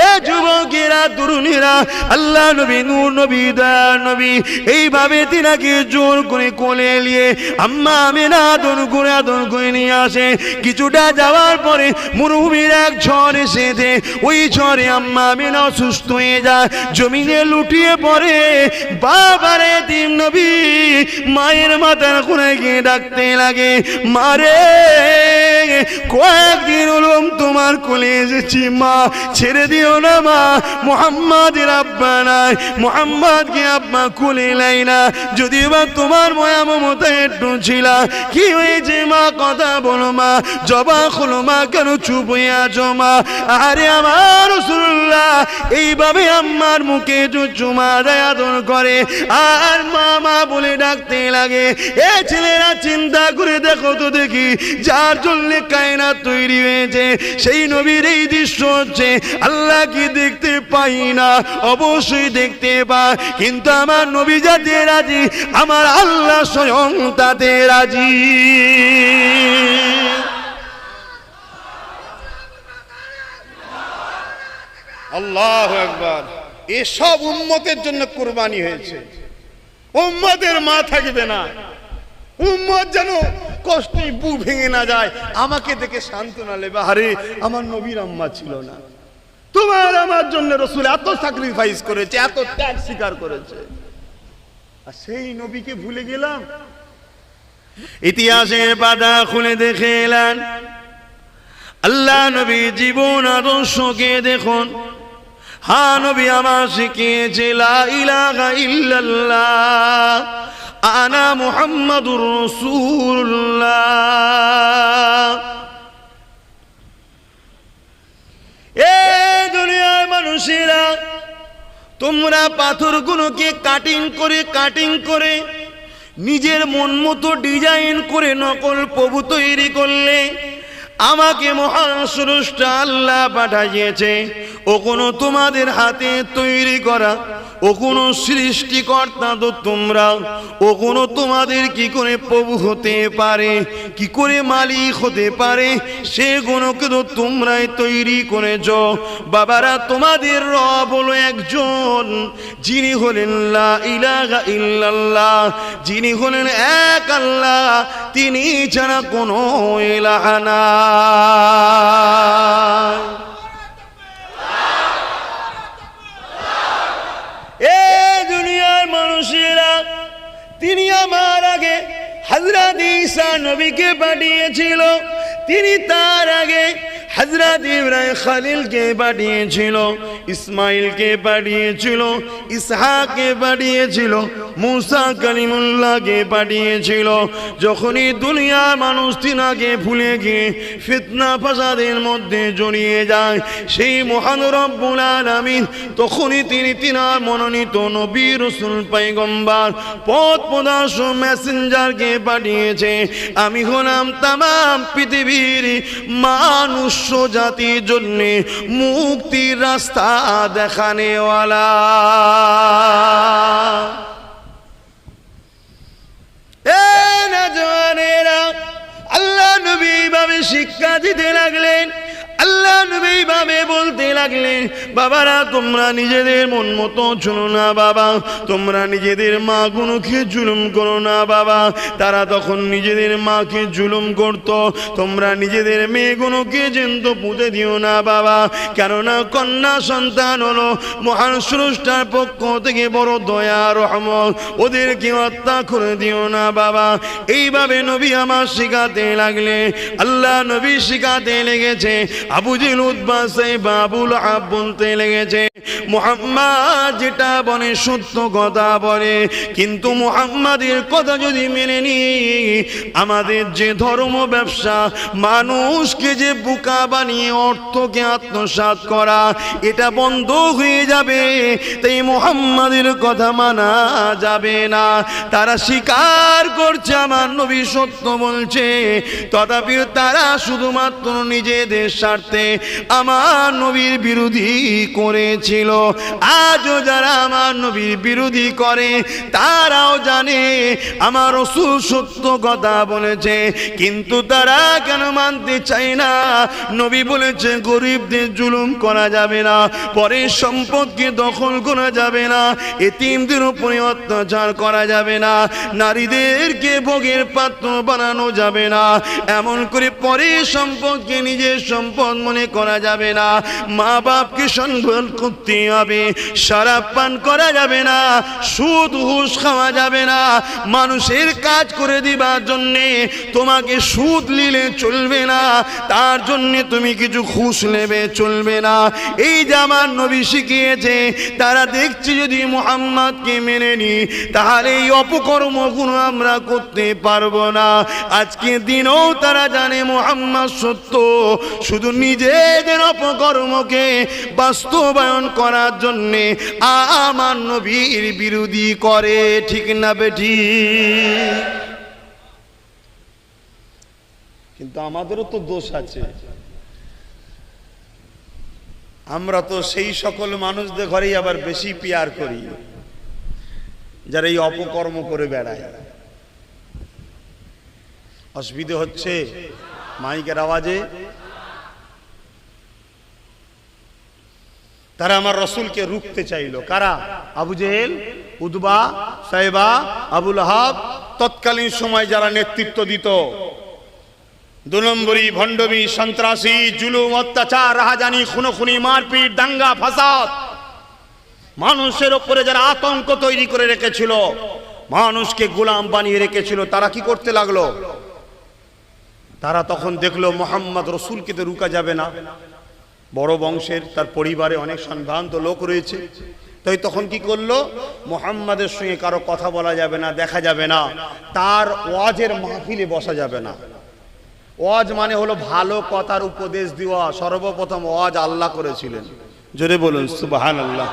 এ যুবকেরা তরুণীরা, আল্লাহ নবী নূর নবী দয়ার নবী এইভাবে তিনাকে জোর করে কোলে নিয়ে আম্মা আমিনা আদর করে নিয়ে আসে। কিছুটা যাওয়ার পরে মরুভূমির এক ঝড় এসেছে। ওই ঝড়ে আম্মা আমিনা অসুস্থ হয়ে যায়, জমিনে লুটিয়ে পড়ে। বাবারে তিন নবী মায়ের মাথার কোণে গিয়ে ডাকতে লাগে, মারে কয়েকদিন হলো তোমার কোলে এসেছি, মা ছেড়ে দিও না মা। মুহাম্মাদের আব্বা নাই, মুহাম্মাদকে আব্বা কোলে নাই না। যদি বা তোমার মায়া মমতা একটু ছিল, কি হয়েছে মা কথা বলো মা, জবাব হলো মা, কেন চুপ হয়ে আছো মা? আরে আমার রাসূলুল্লাহ এইভাবে আম্মার মুখে চুমা দেয় আদর করে আর মা মা বলে ডাকতে লাগে। এ ছেলেরা চিন্তা করে দেখো তো দেখি, যার জন্য কায়নাত তৈরি হয়েছে সেই নবীর এই দৃশ্য হচ্ছে। আল্লাহ কি দেখতে পাই না? অবশ্যই দেখতে পায়, কিন্তু আমার নবী যাতে রাজি, আমার আল্লাহ স্বয়ং তাতে রাজি। আল্লাহু আকবার। এসব উম্মতের জন্য কুরবানি হয়েছে। উম্মতের মা থাকবে না, উম্মত যেন কষ্টে বুক ভেঙে না যায়, আমাকে দেখে সান্ত্বনা নেবে, আরে আমার নবীর আম্মা ছিল না, তোমার আমার জন্য রাসূল এত স্যাক্রিফাইস করেছে, এত ত্যাগ স্বীকার করেছে, আর সেই নবীকে ভুলে গেলাম। ইতিহাসের পাতা খুলে দেখে এলেন আল্লাহ নবী জীবন আদর্শকে দেখুন। হ্যাঁ, নবী আমার শিখিয়েছে লা ইলাহা ইল্লাল্লাহ আনা মুহাম্মাদুর রাসূলুল্লাহ। এই দুনিয়ার মানুষেরা, তোমরা পাথরগুলোকে কাটিং করে নিজের মন মতো ডিজাইন করে নকল প্রভু তৈরি করলে, আমাকে মহান স্রষ্টা আল্লাহ পাঠিয়েছে। ও কোনো তোমাদের হাতে তৈরি করা, ও কোনো সৃষ্টিকর্তা তো তোমরা, ও কোনো তোমাদের কি করে প্রভু হতে পারে, কি করে মালিক হতে পারে, সে গুণকে তো তোমরাই তৈরি করেছ। বাবারা, তোমাদের রব হলো একজন, যিনি হলেন লা ইলাহা ইল্লাল্লাহ, যিনি হলেন এক আল্লাহ, তিনি ছাড়া কোনো ইলাহ নাই। এ দুনিয়ার মানুষেরা, তিনি আমার আগে হযরত ঈসা নবীকে পাঠিয়েছিল, তিনি তার আগে হযরত ইব্রাহিম খলিলকে পাঠিয়েছিল, ইসমাইলকে পাঠিয়েছিল, ইসহাককে পাঠিয়েছিল, মুসা কালিমুল্লাহকে পাঠিয়েছিল। যখনই দুনিয়ার মানুষ তিনাকে ভুলে গিয়ে ফিতনা ফাসাদের মধ্যে জড়িয়ে যায়, সেই মহান রব্বুল আলামিন তখনই তিনি তিনার মনোনীত নবী রাসূল পয়গম্বর পথ প্রদর্শক মেসেঞ্জারকে পাঠিয়েছে। আমি হলাম তামাম পৃথিবীর মানুষ জাতির জন্য মুক্তির রাস্তা দেখানেওয়ালা। এ নওজওয়ানেরা, আল্লাহ নবী ভাবে শিক্ষা দিতে লাগলেন, আল্লাহ নবী ভাবে বলতে লাগলেন, বাবারা তোমরা নিজেদের মন মতো চলো না বাবা, তোমরা নিজেদের মা গুলোকে জুলুম করো না বাবা। তারা তখন নিজেদের মাকে জুলুম করত, তোমরা নিজেদের মেয়েগুলোকে যেন পুঁতে দিও না বাবা, কেননা কন্যা সন্তান হলো মহান স্রষ্টার পক্ষ থেকে বড় দয়া রহমত, ওদেরকে হত্যা করে দিও না বাবা। এইভাবে নবী আমার শিখাতে লাগলে, আল্লাহ নবী শিখাতে লেগেছে। আবু জেহেল উতবা সাইবা আবু লাহাব বলতে লেগেছে, মুহাম্মদ যেটা বলে সত্য কথা বলে, কিন্তু মুহাম্মাদের কথা যদি মেনে নি, আমাদের যে ধর্ম ব্যবসা, মানুষকে যে বোকা বানিয়ে অর্থকে আত্মসাৎ করা, এটা বন্ধ হয়ে যাবে। তাই মুহাম্মাদের কথা মানা যাবে না। তারা স্বীকার করছে আমার নবী সত্য বলছে, তথাপি তারা শুধুমাত্র নিজেদের স্বার্থে আমার নবীর বিরোধী করেছিল। আজও যারা আমার নবীর বিরোধী করে, তারাও জানে আমার রাসূল সত্য কথা বলেছে, কিন্তু তারা কেন মানতে চায় না? নবী বলেছে গরিবদের জুলুম করা যাবে না, পরের সম্পদকে দখল করা যাবে না, এতিমদের উপরে অত্যাচার করা যাবে না, নারীদেরকে ভোগের পাত্র বানানো যাবে না, এমন করে পরের সম্পদকে নিজের সম্পদ মনে করা যাবে না, মা বাপকে সম্মান করতে হবে, শরাব পান করা যাবে না, সুদ ঘুষ খাওয়া যাবে না, মানুষের কাজ করে দিবার জন্যে তোমাকে সুদ নিলে চলবে না, তার জন্যে তুমি কিছু ঘুষ নেবে চলবে না। এই যে আমার নবী শিখিয়েছে, তারা দেখছি যদি মুহাম্মদকে মেনে নি, তাহলে এই অপকর্মগুলো আমরা করতে পারবো না। আজকে দিনেও তারা জানে মুহাম্মদ সত্য, শুধু নিজেদের অপকর্মকে বাস্তবায়ন করার জন্যে আমার নবীর বিরোধী করে। ঠিক না বেঠি? কিন্তু আমাদেরও তো দোষ আছে। আমরা তো সেই সকল মানুষদের ঘরেই আবার বেশি পিয়ার করি যারা এই অপকর্ম করে বেড়ায়। অসুবিধে হচ্ছে মাইকের আওয়াজে? তারা আমার রসুলকে রুখতে চাইল। কারা? আবু জেহেল, উতবা, সাইবা, আবুল আহাব, তৎকালীন সময় যারা নেতৃত্ব দিত। 2 নম্বরী, ভণ্ডবী, সন্ত্রাসী, জুলুম, অত্যাচার, রাহাজানি, খুনোখুনি, মারপিট, দাঙ্গা ফাসাদ, মানুষের ওপরে যারা আতঙ্ক তৈরি করে রেখেছিল, মানুষকে গোলাম বানিয়ে রেখেছিল, তারা কি করতে লাগলো? তারা তখন দেখলো মুহাম্মদ রসুলকে তো রুকা যাবে না, বড় বংশের, তার পরিবারে অনেক সম্ভ্রান্ত লোক রয়েছে, তাই তখন কি করলো? মুহাম্মাদের সঙ্গে কারো কথা বলা যাবে না, দেখা যাবে না, তার ওয়াজের মাহফিলে বসা যাবে না। ওয়াজ মানে হলো ভালো কথার উপদেশ দেওয়া। সর্বপ্রথম ওয়াজ আল্লাহ করেছিলেন, জোরে বলুন সুবহানাল্লাহ।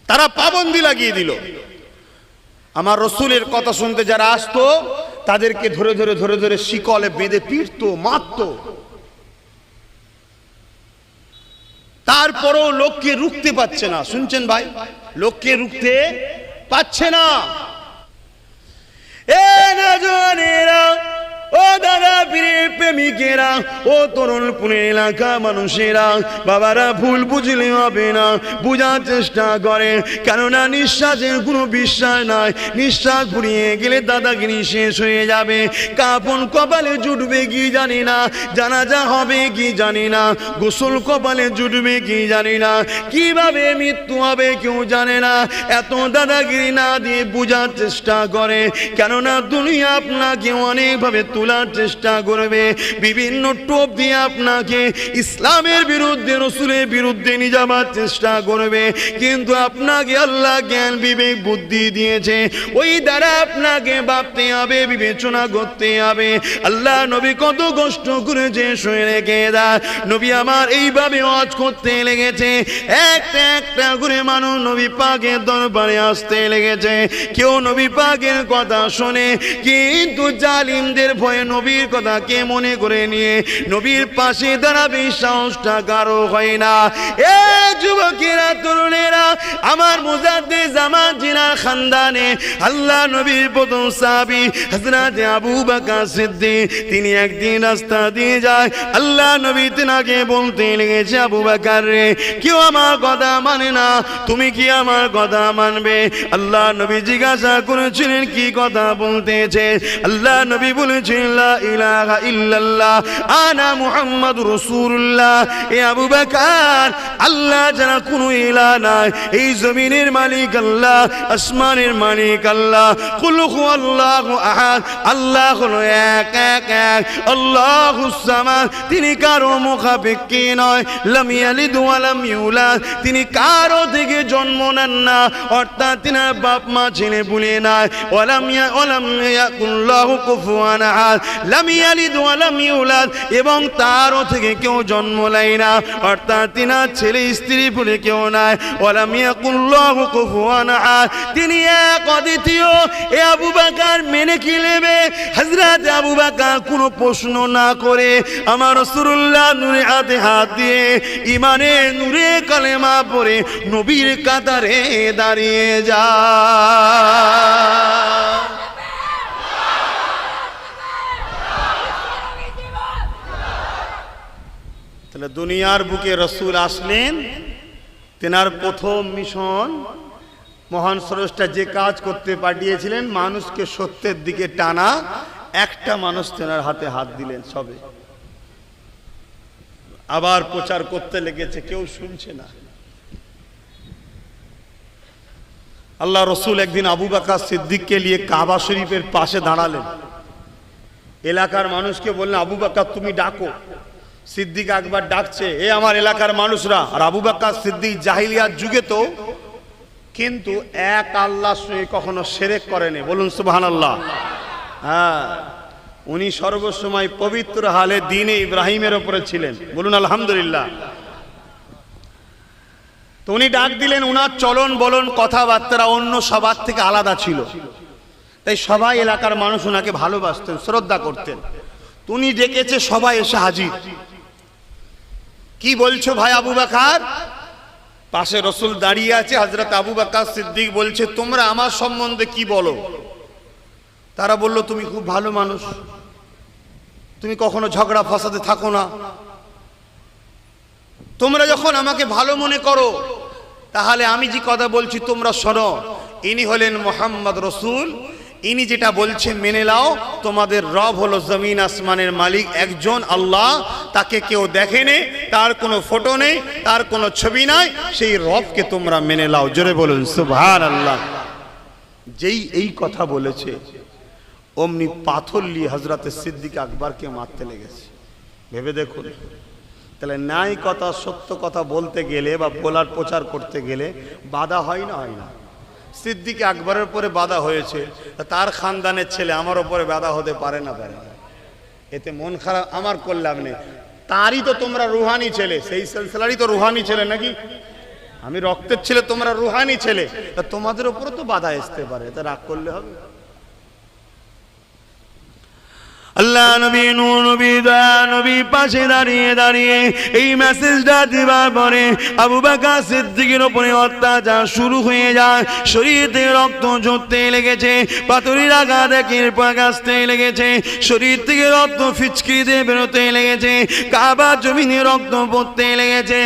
তারা পাবন্দি লাগিয়ে দিল। আমার রসুলের কথা শুনতে যারা আসতো, তাদেরকে ধরে ধরে ধরে ধরে শিকলে বেঁধে পিটতো, মারতো। তারপরও লোককে রুখতে পারছে না। শুনছেন ভাই? লোককে রুখতে পারছে না। এ নজওয়ানেরা, ও দাদা পীরের প্রেমিকেরা, ও তরুণপুরের এলাকা মানুষেরা, বাবারা ভুল বুঝলে হবে না, বুঝার চেষ্টা করে। কেননা নিঃশ্বাসের কোনো বিশ্বাস নাই, নিঃশ্বাস ফুরিয়ে গেলে দাদাগিরি শেষ হয়ে যাবে। কাফন কপালে জুটবে কি জানি না, জানাজা হবে কি জানি না, গোসল কপালে জুটবে কি জানি না, কিভাবে মৃত্যু হবে কেউ জানে না। এত দাদাগিরি না দিয়ে বুঝার চেষ্টা করে। কেননা দুনিয়া আপনাকে অনেকভাবে তোলার চেষ্টা করবে, বিভিন্ন টোপ দিয়ে আপনাকে ইসলামের বিরুদ্ধে, রসুলের বিরুদ্ধে নিয়ে যাবার চেষ্টা করবে। কিন্তু আপনাকে আল্লাহ জ্ঞান বিবেক বুদ্ধি দিয়েছে, ওই দ্বারা আপনাকে ভাবতে হবে, বিবেচনা করতে হবে। আল্লাহ নবী কত কষ্ট করেছে শুয়ে রেখে দা। নবী আমার এইভাবে ওয়াজ করতে লেগেছে, একটা একটা করে মানুষ নবী পাকের দরবারে আসতে লেগেছে। কেউ নবী পাকের কথা শোনে, কিন্তু জালিমদের ভয়ে নবীর কথা কে মনে করে নিয়ে নবীর পাশে দাঁড়াবে সাহসটা কারো হয় না। এ যুবকেরা, তরুণেরা, আমার মুজাদ্দিদ জামান জিনার খানদানে আল্লাহ নবীর প্রথম সাহাবী হযরত আবু বকর সিদ্দিক, তিনি একদিন রাস্তা দিয়ে যায়। আল্লাহ নবী তিনাকে বলতে লেগেছে, আবু বকর রে, কেউ আমার কথা মানে না, তুমি কি আমার কথা মানবে? আল্লাহ নবী জিজ্ঞাসা করেছিলেন কি কথা বলতেছে? আল্লাহ নবী বলেছেন, লা ইলাহা ইল্লাল্লাহ আনা মুহাম্মাদুর রাসূলুল্লাহ। এ আবু বকর, আল্লাহ ছাড়া কোনো ইলাহ নাই। এই জমিনের মালিক আল্লাহ, আসমানের মালিক আল্লাহ। কুল হুয়াল্লাহু আহাদ, আল্লাহ হলো এক এক এক, আল্লাহুস সামাদ, তিনি কারো মুখাপেক্ষী নয়। লাম ইয়ালিদ ওয়া লাম ইউলাদ, তিনি কারো থেকে জন্ম নেন না, অর্থাৎ তিনি বাপ মা ছেলে পুলে নাই। ওয়ালাম ইয়াকুল লাহু কুফুয়ান আহাদ, লাম ইয়ালিদ ওয়া লাম ইউলাদ, এবং তারও থেকে কেউ জন্ম নেয় না, অর্থাৎ তিনি ছেলে স্ত্রী পুলে কেউ নাই। ওয়ালাম ইয়াকুল লাহু কুফুয়ান আহাদ, তিনি এক অদ্বিতীয়। এ আবু বকর মেনে কি নেবে? হযরত আবু বকর কোনো প্রশ্ন না করে আমার রাসূলুল্লাহ নূরে হাতে হাত দিয়ে ইমানে নূরে কালেমা পড়ে নবীর কাতারে দাঁড়িয়ে যায়। তাহলে দুনিয়ার বুকে রসুল আসলেন, তেনার প্রথম মিশন, মহান স্রষ্টা যে কাজ করতে পাঠিয়েছিলেন মানুষকে সত্যের দিকে টানা। একটা মানুষ তেনার হাতে হাত দিলেন সবে, আবার প্রচার করতে লেগেছে, কেউ শুনছে না। আল্লাহ রসুল একদিন আবু বকর সিদ্দিককে নিয়ে কাবা শরীফের পাশে দাঁড়ালেন। এলাকার মানুষকে বললেন, আবু বকর তুমি ডাকো। সিদ্দিক একবার ডাকছে, এ আমার এলাকার মানুষরা। আর আবু বকর সিদ্দিক জাহিলিয়াত যুগে তো কিন্তু এক আল্লাহর সঙ্গে কখনো শিরক করেনি। বলুন সুবহানাল্লাহ। হ্যাঁ, উনি সর্বসময় পবিত্র হালে দ্বীনে ইব্রাহিমের উপরে ছিলেন। বলুন আলহামদুলিল্লাহ। তো উনি ডাক দিলেন, উনার চলন বলন কথাবার্তা অন্য সবার থেকে আলাদা ছিল, তাই সবাই এলাকার মানুষ উনাকে ভালোবাসতেন, শ্রদ্ধা করতেন। তো উনি ডেকেছে, সবাই এসে হাজির। কি বলছো ভাই আবু বকর? পাশে রসুল দাঁড়িয়ে আছে, হযরত আবু বকর সিদ্দিক বলছে, তোমরা আমার সম্বন্ধে কি বলো? তারা বলল, তুমি খুব ভালো মানুষ, তুমি কখনো ঝগড়া ফাসাদে থাকো না, তোমরা যখন আমাকে ভালো মনে করো তাহলে আমি যে কথা বলছি তোমরা শোনো। ইনি হলেন মুহাম্মদ রসুল, ইনি যেটা বলছে মেনে নাও। তোমাদের রব হলো জমিন আসমানের মালিক একজন আল্লাহ, তাকে কেউ দেখেনি, তার কোনো ফটো নেই, তার কোনো ছবি নাই, সেই রবকে তোমরা মেনে নাও। জোরে বলুন সুবহানাল্লাহ। যেই এই কথা বলেছে অমনি পাথর নিয়ে হযরত সিদ্দিক আকবরকে মারতে লেগেছে। ভেবে দেখুন, তাহলে ন্যায় কথা সত্য কথা বলতে গেলে বা বলার প্রচার করতে গেলে বাধা হয় না? হয় না। সিদ্দিক আকবরের উপরে বাধা হয়েছে, তার খানদানের ছেলে আমার উপরে বাধা হতে পারে না? পারে না। এতে মন খারাপ আমার করলাম নেই, তারই তো তোমরা রুহানি ছেলে, সেই সিলসিলারই তো রুহানি ছেলে নাকি? আমি রক্তের ছেলে, তোমরা রুহানি ছেলে, তা তোমাদের উপরে তো বাধা আসতে পারে, তা রাগ করলে হবে? আল্লাহ নবী নূর নবী দয়া নবী পাশে দাঁড়িয়ে দাঁড়িয়ে এই মেসেজটা দেওয়ার পরে আবু বকর সিদ্দিকের উপরে অত্যাচার শুরু হয়ে যায়। শরীর থেকে রক্ত ঝরতে লেগেছে, পাথরের আঘাত একের পর এক আসতে লেগেছে, শরীর থেকে রক্ত ফিচকি দিয়ে বেরোতে লেগেছে, কাবা জমিনে রক্ত পড়তে লেগেছে।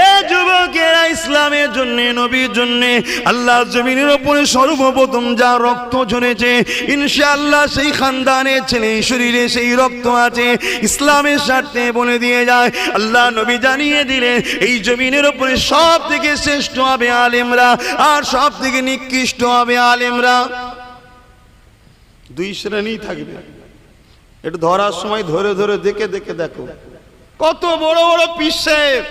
এ যুবকেরা, ইসলামের জন্য, নবীর জন্য আল্লাহ জমিনের উপরে সর্বপ্রথম যা রক্ত ঝরেছে, ইনশাআল্লাহ সেই খানদানের ছেলে শরীরে সেই রক্ত আছে। ইসলামের স্বার্থে বলে দিয়ে যায়, আল্লাহ নবী জানিয়ে দিলেন এই জমিনের উপরে সব থেকে শ্রেষ্ঠ হবে আলেমরা, আর সব থেকে নিকৃষ্ট হবে আলেমরা। দুই শ্রেণী থাকবে। একটু ধরার সময় ধরে ধরে দেখে দেখে দেখো, কত বড় বড় পীর সাহেব,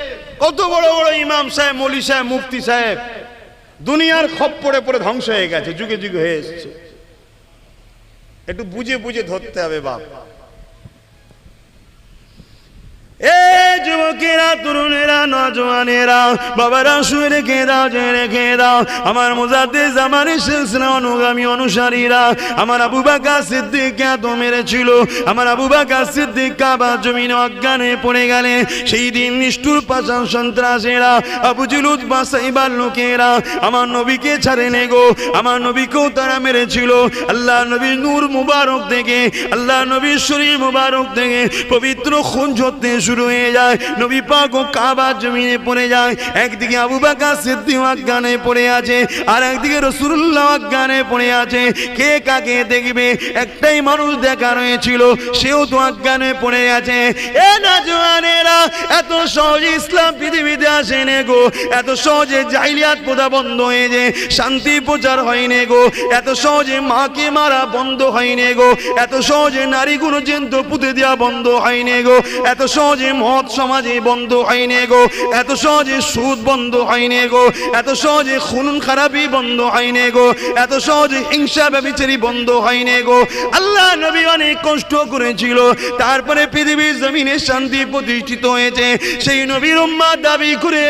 কত বড় বড় ইমাম সাহেব, মৌলী সাহেব, মুফতি সাহেব দুনিয়ার খপ্পরে পড়ে ধ্বংস হয়ে গেছে, যুগে যুগে হয়ে এসছে। একটু বুঝে বুঝে ধরতে হবে বাপ। এ যুবকেরা, তরুণেরা, নজওয়ানেরা, বাবারা শুয়ে রেখে দাও, জেনে রেখে দাও, আমার মুজাদ্দিদ জামানের সিলসিলা অনুগামী অনুসারীরা আমার আবু বকর সিদ্দিককে এত মেরেছিল, আমার আবু বকর সিদ্দিক কাবা জমিনে অজ্ঞান হয়ে পড়ে গেলে সেই দিন নিষ্ঠুর পাষাণ সন্ত্রাসীরা, আবু জেহেল, উতবা, সাইবার লোকেরা আমার নবীকে ছাড়ে নে গো, আমার নবীকেও তারা মেরেছিল। আল্লাহ নবীর নূর মুবারক থেকে, আল্লাহ নবীর শরীর মুবারক থেকে পবিত্র খুন ঝরতে শুরু হয়ে যায়। নবী পাক ও কাবা জমিন জমিনে পড়ে যায়। একদিকে আবু বকর সিদ্দিক অজ্ঞানে পড়ে আছে, আর একদিকে রাসূলুল্লাহ অজ্ঞানে পড়ে আছে। কে কাকে দেখবে? একটাই মানুষ দেখা রয়েছিল, সেও তো অজ্ঞানে পড়ে আছে। এ নওজওয়ানেরা, এত সহজে ইসলাম পৃথিবীতে আসেনি গো, এত সহজে জাহিলিয়াত প্রথা বন্ধ হয়ে যে শান্তি প্রচার হয়নি গো, এত সহজে মাকে মারা বন্ধ হয়নি গো, এত সহজে নারীগুলো জেন্ত পুঁতে দেওয়া বন্ধ হয়নি গো, এত সহজে মদ সমাজে বন্ধ হয়নি গো, এত সহজে সুদ বন্ধ হয়নি গো, এত সহজে খুন খারাপি বন্ধ হয়নি গো, এত সহজে হিংসা ব্যভিচারী বন্ধ হয়নি গো। আল্লাহ নবী অনেক কষ্ট করেছিল, তারপরে পৃথিবীর জমিনে শান্তি প্রতিষ্ঠিত হয়েছে। সেই নবীর উম্মাত দাবি করে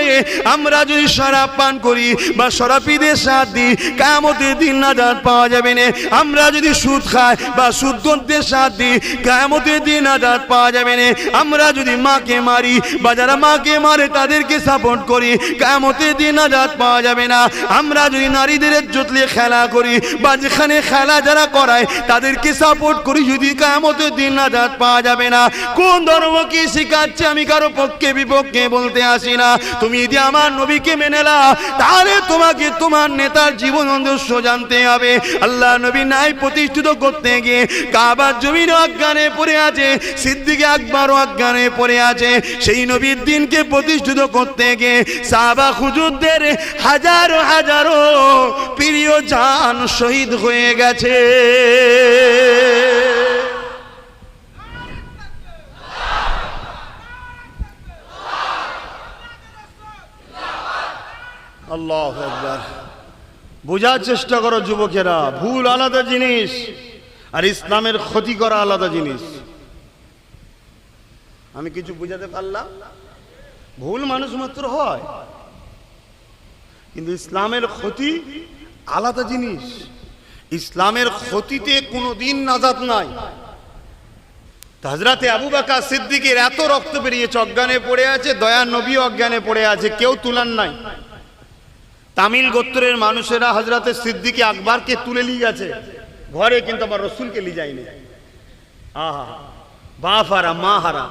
আমরা যদি শরাব পান করি বা শরাবীদের সাথ দিই, কিয়ামতের দিন নাজাত পাওয়া যাবে না। আমরা যদি সুদ খাই বা সুদখোরদের সাথ দিই, কিয়ামতের দিন নাজাত পাওয়া যাবে না। আমরা যদি মাকে মারি বা যারা মাকে মারে তাদেরকে সাপোর্ট করি, কিয়ামতের দিন নাজাত পাওয়া যাবে না। আমরা যদি নারীদের ইজ্জত নিয়ে খেলা করি বা যেখানে খেলা যারা করায় তাদেরকে সাপোর্ট করি, যদি কিয়ামতের দিন নাজাত পাওয়া যাবে না। কোন ধর্ম কি শিখাচ্ছে আমি কারো পক্ষে বিপক্ষে বলতে আসি না। তুমি যদি আমার নবীকে মেনে নাও, তাহলে তোমাকে তোমার নেতার জীবন আদর্শ জানতে হবে। আল্লাহ নবী নাই প্রতিষ্ঠিত করতে গিয়ে কাবার জমিনে অজ্ঞানে পড়ে আছে, সিদ্দিক আকবরও অজ্ঞানে পড়ে আছে। সেই নবীর দিনকে প্রতিষ্ঠিত করতে গিয়ে সাহাবা হুজুরদের হাজারো হাজারো প্রিয় জান শহীদ হয়ে গেছে। আল্লাহু আকবার। বোঝার চেষ্টা করো যুবকেরা, ভুল আলাদা জিনিস আর ইসলামের ক্ষতি করা আলাদা জিনিস। আমি কিছু বুঝাতে পারলাম? ভুল মানুষ মাত্র হয়, কিন্তু ইসলামের ক্ষতি আলাদা জিনিস। ইসলামের ক্ষতিতে কোনোদিন নাজাত নাই। হযরতে আবু বকর সিদ্দিকের এত রক্ত বেরিয়েছে, অজ্ঞানে পড়ে আছে, দয়ার নবী অজ্ঞানে পড়ে আছে, কেউ তুলান নাই। তামিল গোত্রের মানুষেরা হযরতে সিদ্দিক আকবরকে তুলে নিয়ে গেছে ঘরে, কিন্তু আমার রসুলকে নিয়ে যায়নি। আহা, বাপ হারা মা হারা।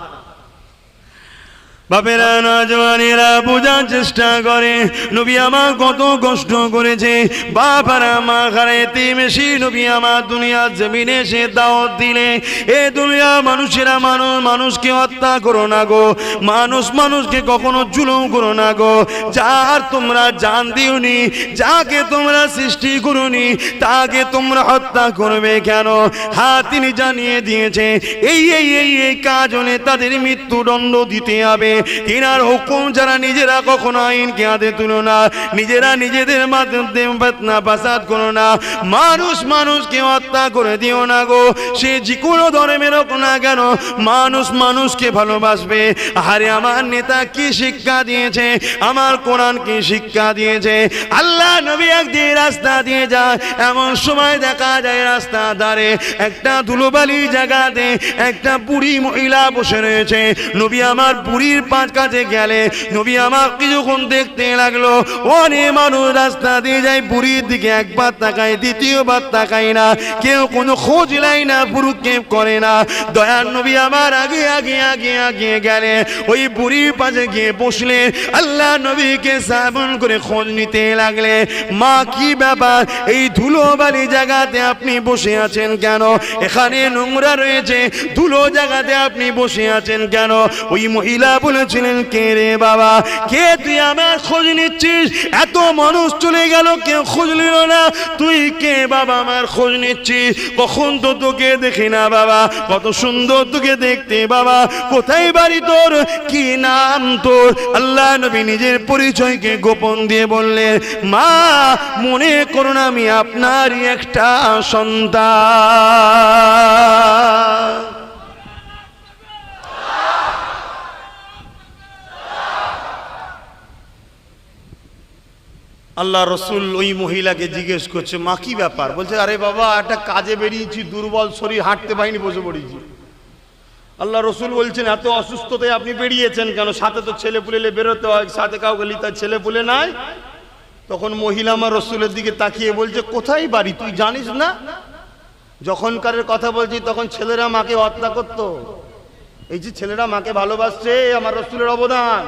বাপেরা নওজওয়ানেরা বোঝার চেষ্টা করে নবী আমার কত কষ্ট করেছে। বাপারা মা হারা তিমেশি নবী আমার দুনিয়ার জমিনে সে দাওয়াত দিলে, এ দুনিয়া মানুষেরা মানুষকে হত্যা করো না গো, মানুষকে কখনো জুলুম করো না গো। যার তোমরা জান দিওনি, যাকে তোমরা সৃষ্টি করোনি, তাকে তোমরা হত্যা করবে কেন? হ্যাঁ, তিনি জানিয়ে দিয়েছে এই কাজ হলে তাদের মৃত্যুদণ্ড দিতে হবে। তিনার হুকুম যারা নিজেরা কখনো আইনকে হাতে তুলো না, নিজেরা নিজেদের মাধ্যমে ফিতনা ফাসাদ করো না, মানুষকে হত্যা করে দিও না গো। সে যে কোনো ধর্মের হোক না কেন, মানুষকে ভালোবাসবে। আরে আমার নেতা কি শিক্ষা দিয়েছে, আমার কোরআন কি শিক্ষা দিয়েছে? আল্লাহ নবী একদিন রাস্তা দিয়ে যায়, এমন সময় দেখা যায় রাস্তা ধারে একটা ধুলোবালি জায়গাতে একটা বুড়ি মহিলা বসে রয়েছে। নবী আমার বুড়ির কাছে গেলে নবী আমার কিছুক্ষণ দেখতে লাগলো। অনেক মানুষ রাস্তা দিয়ে যায়, বুড়ির দিকে একবার তাকায়, দ্বিতীয়বার তাকায় না, কেউ কোনো খোঁজ নেয় না, ভ্রুক্ষেপ করে না। দয়ার নবী আমার আগে গেলে ওই বুড়ির পাশে গিয়ে বসলে, আল্লাহ নবীকে সাবন করে খোঁজ নিতে লাগলে। মা, কি ব্যাপার, এই ধুলোবালি জায়গাতে আপনি বসে আছেন কেন? এখানে নোংরা রয়েছে, ধুলো জায়গাতে আপনি বসে আছেন কেন? ওই মহিলা বলেছিলেন, কে রে বাবা, কে তুই আমার খোঁজ নিচ্ছিস? এত মানুষ চলে গেল, কেউ খোঁজ নিল না, তুই কে বাবা আমার খোঁজ নিচ্ছিস? কখন তো তোকে দেখি না বাবা, কত সুন্দর তোকে দেখতে বাবা, কোথায় বাড়ি তোর, কি নাম তোর? আল্লাহ নবী নিজের পরিচয়কে গোপন দিয়ে বললেন, মা, মনে করুন আমি আপনারই একটা সন্তান। আল্লাহ রসুল ওই মহিলাকে জিজ্ঞেস করছে, মা কি ব্যাপার? বলছে, আরে বাবা, একটা কাজে বেরিয়েছি, দুর্বল শরীর, হাঁটতে পারিনি, বসে পড়েছি। আল্লাহ রসুল বলছেন, এত অসুস্থতায় আপনি বেরিয়েছেন কেন? সাথে তো ছেলে পুলে বেরোতে হয়, সাথে কাউকে লিতার ছেলে পুলে নাই। তখন মহিলা আমার রসুলের দিকে তাকিয়ে বলছে, কোথায় বাড়ি তুই জানিস না? যখনকারের কথা বলছি তখন ছেলেরা মাকে হত্যা করতো। এই যে ছেলেরা মাকে ভালোবাসছে, আমার রসুলের অবদান।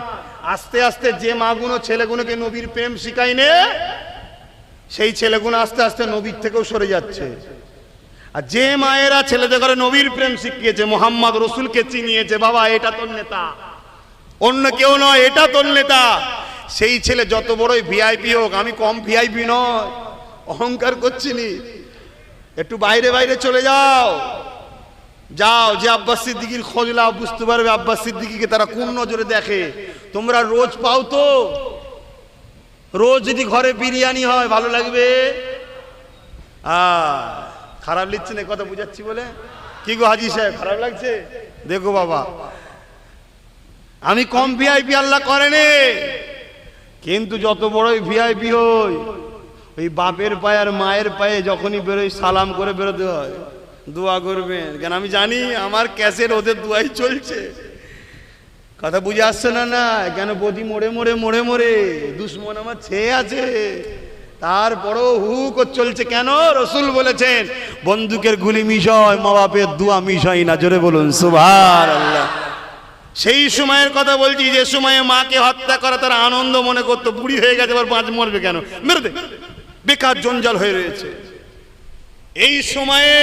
আস্তে আস্তে যে মাগুলো ছেলেগুলোকে নবীর প্রেম শিখায়নি, সেই ছেলেগুলো আস্তে আস্তে নবীর থেকেও সরে যাচ্ছে। আর যে মায়েরা ছেলেদের ঘরে নবীর প্রেম শিখিয়েছে, মোহাম্মদ রসুলকে চিনিয়েছে, বাবা এটা তোর নেতা, অন্য কেউ নয়, এটা তোর নেতা, সেই ছেলে যত বড়ই ভিআইপি হোক, আমি কম ভিআইপি নয়, অহংকার করছিনি, একটু বাইরে বাইরে চলে যাও, যাও যে আব্বাস সিদ্দিকীর খোঁজ লাও, বুঝতে পারবে আব্বাস সিদ্দিকীকে তারা কোন নজরে দেখে। তোমরা রোজ পাও তো, রোজ যদি ঘরে বিরিয়ানি হয় ভালো লাগবে? খারাপ লিখছে না কথা বুঝাচ্ছি বলে? কি গো হাজি সাহেব, খারাপ লাগছে? দেখো বাবা, আমি কম ভিআইপি আল্লাহ করেনি, কিন্তু যত বড়ই ভিআইপি হই, ওই বাপের পায়ে আর মায়ের পায়ে যখনই বেরোই সালাম করে বেরোতে হয়, দোয়া করবেন, কেন আমি জানি আমার ক্যাসেট ওদের দোয়াই চলছে। কথা বুঝে আসছে না? না কেন বদি মোড়ে মোড়ে মোড়ে মোড়ে দুশ্মন আমার ছেয়ে আছে, তারপরও হু করে চলছে। কেন? রসুল বলেছেন বন্দুকের গুলি মিশয়, মা বাপের দোয়া মিশয় না। জোরে বলুন সুবহানাল্লাহ। সেই সময়ের কথা বলছি যে সময়ে মাকে হত্যা করা তারা আনন্দ মনে করতো, বুড়ি হয়ে গেছে আবার বাঁচ মরবে কেন, মেরে দে, বেকার জঞ্জাল হয়ে রয়েছে। এই সময়ে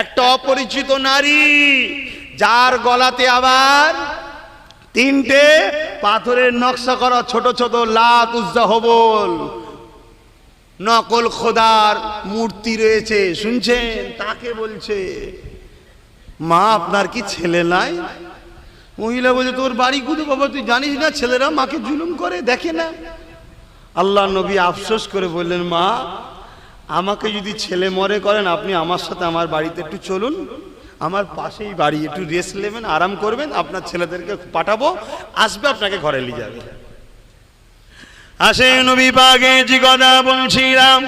একটা অপরিচিত নারী, যার গলাতে আবার 3টে পাথরের নকশা করা ছোট ছোট লাত, উজ্জা, হবল, নকল খোদার মূর্তি রয়েছে, শুনছেন? তাকে বলছে, মা আপনার কি ছেলে নাই? মহিলা বলছে, তোর বাড়ি কুদু বাবা, তুই জানিস না ছেলেরা মাকে জুলুম করে, দেখে না? আল্লাহ নবী আফসোস করে বললেন, মা আমাকে যদি ছেলে মরে করেন, আপনি আমার সাথে আমার বাড়িতে একটু চলুন, আমার পাশেই বাড়ি, একটু রেস্ট নেবেন, আরাম করবেন, আপনার ছেলেদেরকে পাঠাবো, আসবে আপনাকে ঘরে নিয়ে যাবে। আসে নবী পাকে যে কথা বলছিলাম,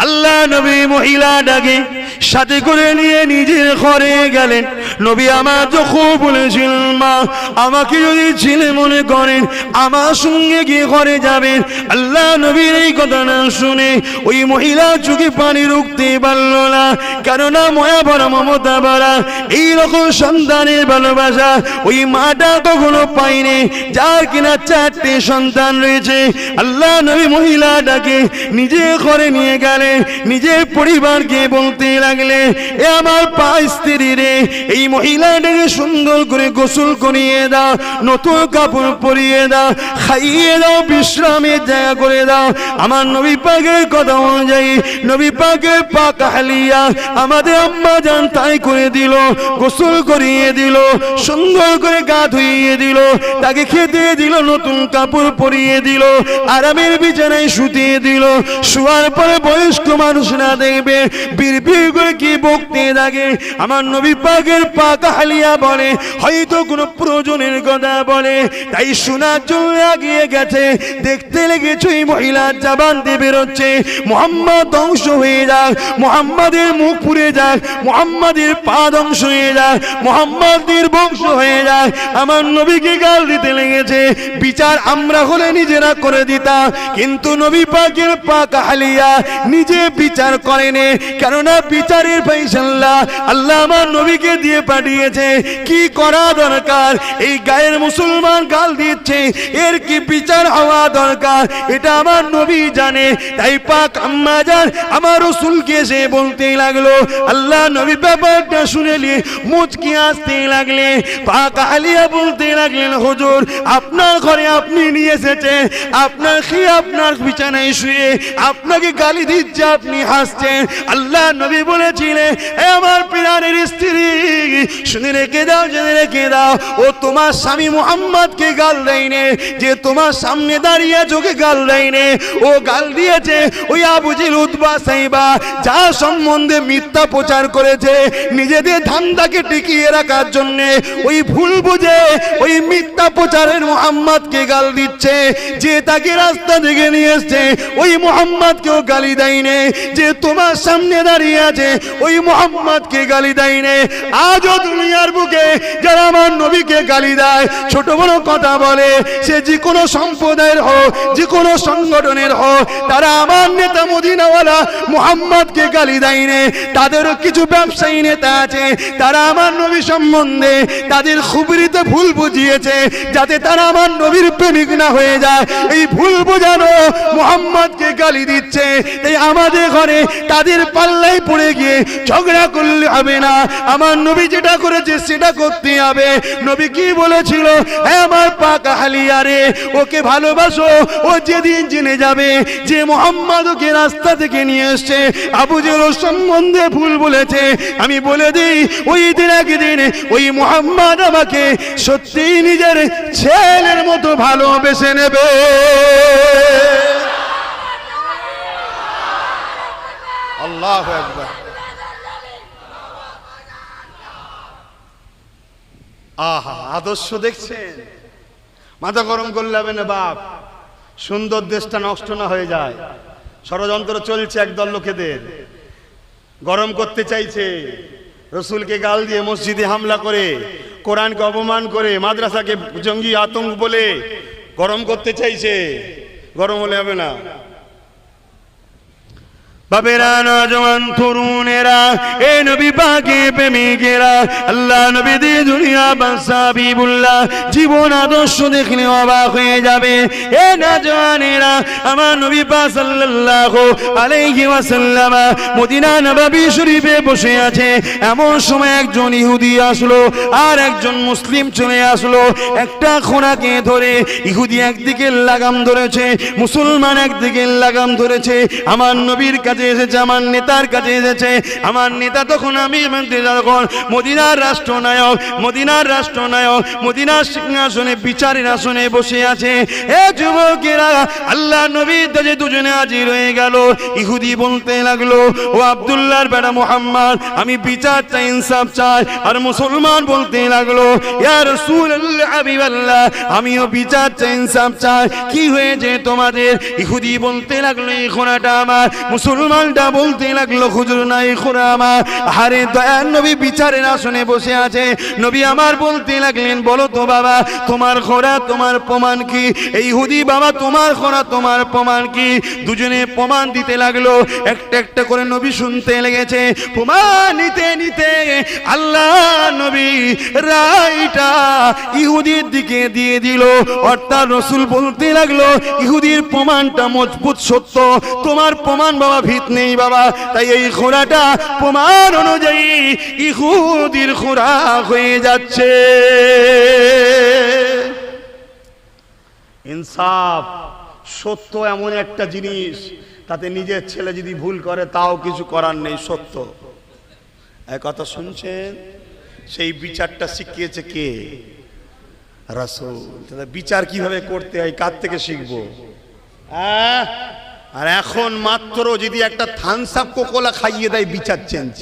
আল্লাহ নবী মহিলাটাকে সাথে করে নিয়ে নিজের ঘরে গেলেন। নবী আমার যখন বলেছিলেন, মা আমাকে যদি ছেলে মনে করেন আমার সঙ্গে গিয়ে ঘরে যাবেন। আল্লাহ নবীর এই কথা না শুনে ওই মহিলা চোখে পানি রুখতে পারল না, কেননা মায়া ভরা, মমতা ভরা এইরকম সন্তানের ভালোবাসা ওই মাটা কখনো পায়নি, যার কিনা 4টে সন্তান রয়েছে। আল্লাহ নবী মহিলাটাকে নিজে ঘরে নিয়ে গেলেন, নিজের পরিবারকে বলতে লাগলেন, এ আমার পাঁচ স্ত্রী রে, এই মহিলাটাকে সুন্দর করে গোসল করিয়ে দাও, নতুন কাপড় পরিয়ে দাও, খাইয়ে দাও, বিশ্রামের জায়গা করে দাও। আমার নবী পাকের কথা অনুযায়ী নবী পাকের পাক আহলিয়া আমাদের আম্মা জান তাই করে দিল, গোসল করিয়ে দিল, সুন্দর করে গা ধুইয়ে দিল, তাকে খেতে দিল, নতুন কাপড় পরিয়ে দিল, আরামের বিছানায় শুতিয়ে দিল। শোয়ার পরে বয়স্ক মানুষরা দেখবে বিড়বিড় করে কি বকতে থাকে। আমার নবী পাকের পাক আহলিয়া বলে, হয়তো কোনো প্রয়োজনের কথা বলে, তাই শোনার জন্য এগিয়ে গেছে। দেখতে লেগেছে এই মহিলার জবান দিয়ে বেরোচ্ছে, মুহাম্মদ ধ্বংস হয়ে যাক, মুহাম্মাদের মুখ পুড়ে যাক, মুহাম্মাদের পা ধ্বংস হয়ে যাক, মুহাম্মাদের বংশ হয়ে যাক। আমার নবীকে গাল দিতে লেগেছে। বিচার আমরা হলে নিজেরা করে দিতাম, কিন্তু নবী পাকের পাক আহলিয়া নিজে বিচার করেনি, কেননা বিচারের ফয়সালা আল্লাহ আমার নবীকে দিয়ে পাঠিয়েছে। কি করা দরকার? এই গায়ের মুসলমান গাল দিচ্ছে, এর কি বিচার হওয়া দরকার এটা আমার নবী জানে। তাই পাক আম্মা জান আমার রাসূলকে এসে বলতে লাগলো, আল্লাহ নবী ব্যাপারটা শুনে নিয়ে মুচকি আসতে লাগলে। পাক আহলিয়া বলতে লাগলেন, হুজুর আপনার ঘরে আপনি নিয়ে এসেছেন, আপনার খেয়ে আপনার বিছানায় শুয়ে আপনাকে গালি দিচ্ছে, আপনি হাসছেন। আল্লাহ নবী বলেছিলেন, এ আমার প্রাণের স্ত্রী শুনে রেখে দাও, জেনে রেখে দাও, ও তোমার স্বামী মুহাম্মদকে গাল দেয়নি, যে তোমার সামনে দাঁড়িয়ে চোখে গাল দেয়নি, ও গাল দিয়েছে ওই আবু জিল, উতবা, সাইবা, যার সম্বন্ধে মিথ্যা প্রচার করেছে নিজেদের ধান্দাকে টিকিয়ে রাখার জন্য। ওই ভুল বুঝে ওই মিথ্যা প্রচারের মুহাম্মদকে গাল দিচ্ছে। যে তাকে রাস্তা থেকে নিয়ে এসছে ওই মুহাম্মদকেও গালি দেয়নি, যে তোমার সামনে দাঁড়িয়ে আছে ওই মুহাম্মদকে গালি দেয়নি। আর আজও দুনিয়ার বুকে যারা আমার নবীকে গালি দেয়, ছোট বড় কথা বলে, সে যে কোনো সম্প্রদায়ের হোক, যে কোনো সংগঠনের হোক, তারা আমার নেতা মদিনাওয়ালা মুহাম্মদকে গালি দেয়নি। তাদেরও কিছু ব্যবসায়ী নেতা আছে, তারা আমার নবী সম্বন্ধে তাদের খুবরিতে ভুল বুঝিয়েছে, যাতে তারা আমার নবীর প্রেমিক না হয়ে যায়। এই ভুল বোঝানো মুহাম্মদকে গালি দিচ্ছে। তাই আমাদের ঘরে তাদের পাল্লায় পড়ে গিয়ে ঝগড়া করলে হবে না। আমার নবী যেটা করেছে সেটা করতে হবে। নবী কি বলেছিল? হ্যাঁ আমার পাক আহলিয়া রে, ওকে ভালোবাসো। ও যেদিন জেনে যাবে যে মুহাম্মদ ওকে রাস্তা থেকে নিয়ে এসছে, আবু জেহেল সম্বন্ধে ভুল বলেছে, আমি বলে দিই ওই দিন একদিন ওই মুহাম্মদ আমাকে সত্যিই নিজের ছেলের মতো ভালোবেসে নেবে। আল্লাহু আকবার। আহা, আদর্শ দেখছেন? মাথা গরম করলে হবে না বাপ, সুন্দর দেশটা নষ্ট না হয়ে যায়। ষড়যন্ত্র চলছে একদল লোকেদের, গরম করতে চাইছে। রসুলকে গাল দিয়ে মসজিদে হামলা করে, কোরআনকে অপমান করে, মাদ্রাসাকে জঙ্গি আতঙ্ক বলে গরম করতে চাইছে। গরম হলে হবে না। বাবেরা, নওজওয়ান তরুণেরা, এ নবী পাকে প্রেমিকেরা, আল্লাহ নবী দি দুনিয়া বাদশা হাবিবুল্লাহ জীবন আদর্শ দেখলে অবাক হয়ে যাবে। এ নওজওয়ানেরা, আমার নবী পাক সাল্লাল্লাহু আলাইহি ওয়াসাল্লাম মদিনা নববী শরীফে বসে আছে। এমন সময় একজন ইহুদি আসলো আর একজন মুসলিম চলে আসলো। একটা খোঁড়াকে ধরে ইহুদি একদিকে লাগাম ধরেছে, মুসলমান একদিকে লাগাম ধরেছে। আমার নবীর কাছে এসেছে, আমার নেতার কাছে এসেছে। আমার নেতা তখন যখন মদিনার রাষ্ট্রনায়ক, মদিনার সিংহাসনে বিচারের আসনে বসে আছে। এ যুবকেরা, আল্লাহ নবীর কাছে দুজনে হাজির হয়ে গেল। ইহুদি বলতে লাগলো, ও আব্দুল্লাহর বেটা মুহাম্মদ, আমি বিচার চাই, ইনসাফ চাই। আর মুসলমান বলতে লাগলো, ইয়া রাসূলুল্লাহ হাবিবাল্লাহ, আমিও বিচার চাই, ইনসাফ চাই। কি হয়েছে তোমাদের? ইহুদি বলতে লাগলো, এই খোঁড়াটা আমার। মুসলমানটা বলতে লাগলো, হুজুর না, এই খোঁড়া আমার। আরে দয়ার নবী বিচারের আসনে বসে আছে। নবী আমার বলতে লাগলেন, বলো তো বাবা, তোমার খোঁড়া তোমার প্রমাণ কি? এই ইহুদি, বাবা তোমার খোঁড়া তোমার প্রমাণ কি? দুজনে প্রমাণ দিতে লাগলো। একটা একটা করে নবী শুনতে লেগেছে। প্রমাণ নিতে নিতে আল্লাহ নবী রায়টা ইহুদির দিকে দিয়ে দিল। অর্থাৎ রসুল বলতে লাগলো, ইহুদির প্রমাণটা মজবুত, সত্য। তোমার প্রমাণ বাবা ভিত নেই বাবা। তাই এই খোঁড়াটা প্রমাণ অনুযায়ী ইহুদির খোঁড়া হয়ে যাচ্ছে। ইনসাফ, সত্য এমন একটা জিনিস, তাতে নিজের ছেলে যদি ভুল করে তাও কিছু করার নেই, সত্য। এই কথা শুনছেন? সেই বিচারটা শিখিয়েছে কে? রাসূল। তাহলে বিচার কিভাবে করতে হয়, কার থেকে শিখবো? আর এখন মাত্র যদি একটা থামস আপ কোকোলা খাইয়ে দেয়, বিচার চেঞ্জ।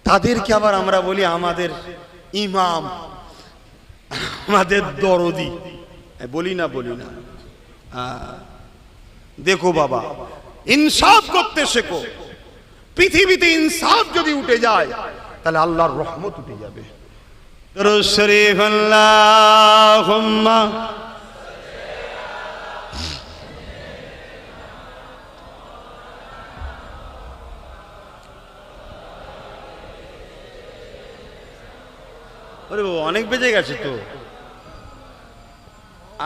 তাদেরকে আবার আমরা বলি আমাদের ইমাম, আমাদের দরদি। বলি না? দেখো বাবা, ইনসাফ করতে শেখো। পৃথিবীতে ইনসাফ যদি উঠে যায়, তাহলে আল্লাহর রহমত উঠে যাবে। দরুদ শরীফ আল্লাহুম্মা। আরে বাবা, অনেক বেজে গেছে তো,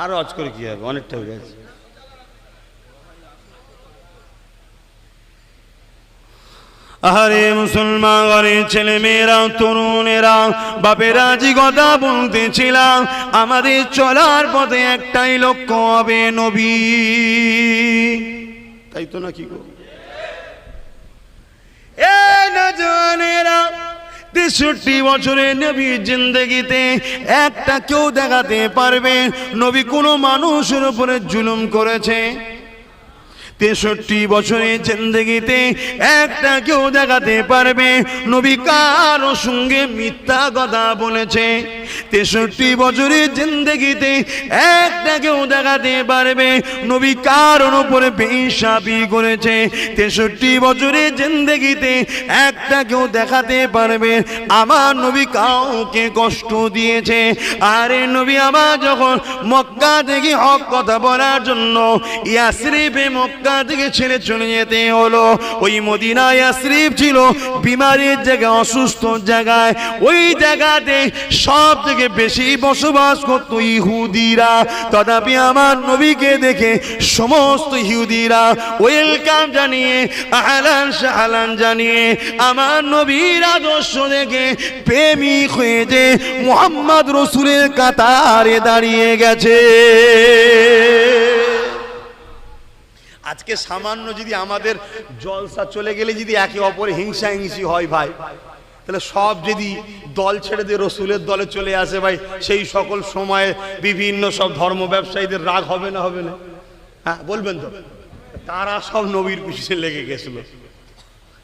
আর আজ করে কি হবে, অনেকটা হয়ে গেছে। আরে মুসলমান ঘরের ছেলে মেয়েরা, তরুণেরা, বাপেরা, যে কথা বলতেছিলাম, আমাদের চলার পথে একটাই লক্ষ্য হবে নবী। তাই তো নাকি গো? এ নওজওয়ানেরা, 63 বছরের নবীর জিন্দেগিতে একটা কেউ দেখাতে পারবে নবী কোনো মানুষের উপরে জুলুম করেছে? 63 বছরের জিন্দেগিতে একটা কেউ দেখাতে পারবে নবী কারো সঙ্গে মিথ্যা কথা বলেছে? 63 বছরের জিন্দেগিতে একটা কেউ দেখাতে পারবে নবী কারোর উপরে বেইনসাফি করেছে? 63 বছরের জিন্দেগিতে একটা কেউ দেখাতে পারবে আমার নবী কাউকে কষ্ট দিয়েছে? আরে নবী আমার যখন মক্কা থেকে হক কথা বলার জন্য ইয়াসরিবে মক্কা থেকে ছেড়ে চলে যেতে হলো, ওই মদিনা ইয়াসরিব ছিল বিমারির জায়গা, অসুস্থ জায়গায়। ওই জায়গাতে সব থেকে বেশি বসবাস করত ইহুদিরা। তথাপি আমার নবীকে দেখে সমস্ত ইহুদিরা ওয়েলকাম জানিয়ে, আহলান সাহলান জানিয়ে আমার নবীর আদর্শ দেখে প্রেমিক হয়ে যে মুহাম্মদ রসুলের কাতারে দাঁড়িয়ে গেছে। আজকে সামান্য যদি আমাদের জলসা চলে গেলে যদি একে অপরে হিংসা হিংসি হয় ভাই, তাহলে সব যদি দল ছেড়ে দিয়ে রসুলের দলে চলে আসে ভাই, সেই সকল সময়ে বিভিন্ন সব ধর্ম ব্যবসায়ীদের রাগ হবে না? হবে না? হ্যাঁ বলবেন তো? তারা সব নবীর পিছনে লেগে গেছিল,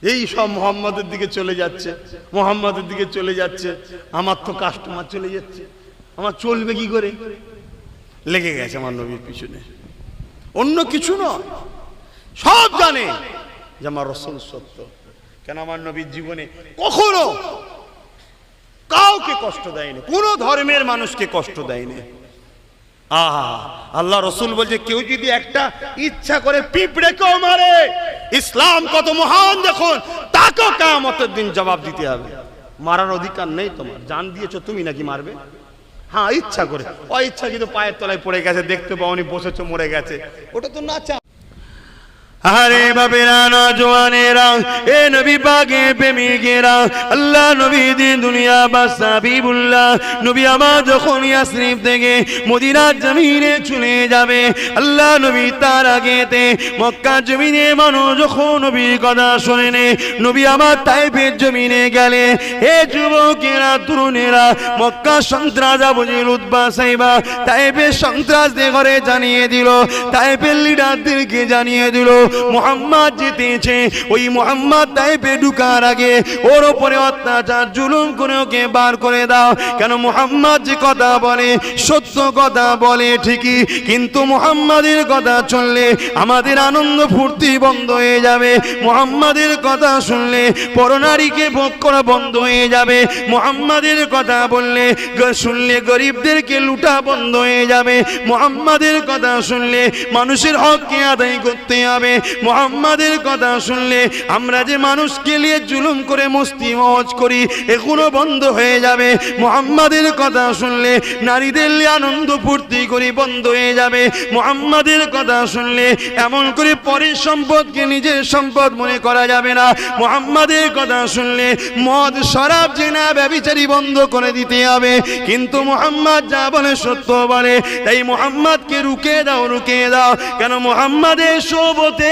এই সব মোহাম্মদের দিকে চলে যাচ্ছে, মোহাম্মদের দিকে চলে যাচ্ছে, আমার তো কাস্টমার চলে যাচ্ছে, আমার চলবে কি করে? লেগে গেছে আমার নবীর পিছনে। অন্য কিছু নয়, সব জানে যে আমার রসুল সত্য। কেন আমার নবীর জীবনে কখনো কাউকে কষ্ট দেয়নি, কোন ধর্মের মানুষকে কষ্ট দেয়নি। আল্লাহ রসুল বলছে কেউ যদি একটা ইচ্ছা করে পিঁপড়েকেও মারে, ইসলাম কত মহান দেখুন, তাকেও কিয়ামতের দিন জবাব দিতে হবে। মারার অধিকার নেই তোমার, জান দিয়েছো তুমি, নাকি মারবে? হ্যাঁ ইচ্ছা করে, ইচ্ছা কিন্তু পায়ের তলায় পড়ে গেছে, দেখতে পাওনি, বসেছো, মরে গেছে, ওটা তো না চা। আরে বাবেরা নওজওয়ানেরা, এ নবী পাকের প্রেমিকেরা, আল্লাহ নবী দিন দুনিয়া বাদশা হাবিবুল্লাহ নবী আমার যখন ইয়াসরিব থেকে মদিনার জমিনে চলে যাবে, আল্লাহ নবী তার আগেতে মক্কা জমিনে মানুষ যখন নবীর কথা শোনেনে, নবী আমার তাইফের জমিনে গেলে, হে যুবকেরা তরুণেরা, মক্কা সন্ত্রাস আবু জেহেল উতবা সাইবা তাইফের সন্ত্রাসদের ঘরে জানিয়ে দিল, তাইফের লিডারদেরকে জানিয়ে দিল মুহাম্মদ জিতেছে। ওই মুহাম্মদ তাইফে ঢুকার আগে ওর উপরে অত্যাচার জুলুম করে ওকে বার করে দাও। কেন মুহাম্মদ যে কথা বলে সত্য কথা বলে ঠিকই, কিন্তু মুহাম্মাদের কথা শুনলে আমাদের আনন্দ ফুর্তি বন্ধ হয়ে যাবে, মুহাম্মাদের কথা শুনলে পরনারীকে ভোগ করা বন্ধ হয়ে যাবে, মুহাম্মাদের কথা বললে শুনলে গরিবদেরকে লুটা বন্ধ হয়ে যাবে, মুহাম্মাদের কথা শুনলে মানুষের হককে আদায় করতে হবে, মুহাম্মাদের কথা শুনলে আমরা যে মানুষকে নিয়ে জুলুম করে মস্তি মौज করি এগুলো বন্ধ হয়ে যাবে, মুহাম্মাদের কথা শুনলে নারীদের নিয়ে আনন্দ ফুর্তি করি বন্ধ হয়ে যাবে, মুহাম্মাদের কথা শুনলে এমন করে পরের সম্পদকে নিজের সম্পদ মনে করা যাবে না, মুহাম্মাদের কথা শুনলে মদ শরাব জেনা ব্যভিচারী বন্ধ করে দিতে হবে। কিন্তু মুহাম্মদ যা বলে সত্য বলে, তাই মুহাম্মদকে রুকে দাও, রুকে দাও। কেন মুহাম্মাদের সোবতে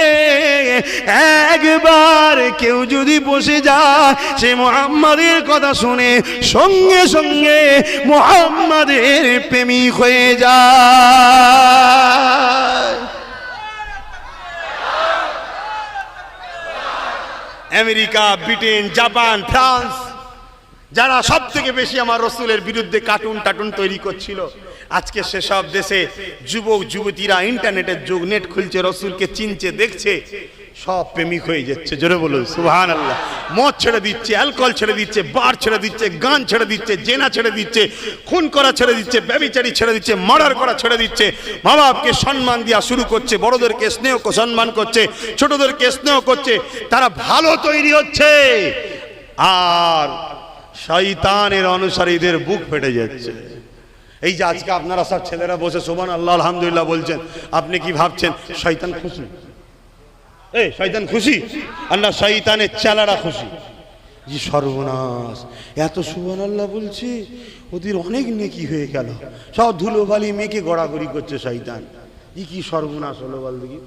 একবার কেউ যদি বসে যায়, সে মুহাম্মাদের কথা শুনে সঙ্গে সঙ্গে মুহাম্মাদের প্রেমিক হয়ে যায়। আমেরিকা, ব্রিটেন, জাপান, ফ্রান্স, যারা সব থেকে বেশি আমার রসুলের বিরুদ্ধে কার্টুন তৈরি করছিল, আজকে সেসব দেশে যুবক যুবতীরা ইন্টারনেটের যুগ, নেট খুলছে, রসুলকে চিনছে, দেখছে, সব প্রেমিক হয়ে যাচ্ছে। জোরে বলুন সুবহানাল্লাহ। মদ ছেড়ে দিচ্ছে, অ্যালকোহল ছেড়ে দিচ্ছে, বার ছেড়ে দিচ্ছে, গান ছেড়ে দিচ্ছে, জেনা ছেড়ে দিচ্ছে, খুন করা ছেড়ে দিচ্ছে, ব্যভিচারী ছেড়ে দিচ্ছে, মার্ডার করা ছেড়ে দিচ্ছে, মা বাপকে সম্মান দেওয়া শুরু করছে, বড়দেরকে স্নেহ সম্মান করছে, ছোটদেরকে স্নেহ করছে, তারা ভালো তৈরি হচ্ছে, আর শয়তানের অনুসারীদের বুক ফেটে যাচ্ছে। এই যে আজকে আপনারা সব ছেলেরা বসে সুবহানাল্লাহ আলহামদুলিল্লাহ বলছেন, আপনি কি ভাবছেন শয়তান খুশি? এই শয়তান খুশি? আল্লাহ শয়তানের চেলারা খুশি। জি সর্বনাশ, এত সুবহানাল্লাহ বলছি, ওদের অনেক নেকি হয়ে গেল, সব ধুলোবালি মেয়েকে গড়াগড়ি করছে শয়তান। ই কি সর্বনাশ হলো বল দেখি।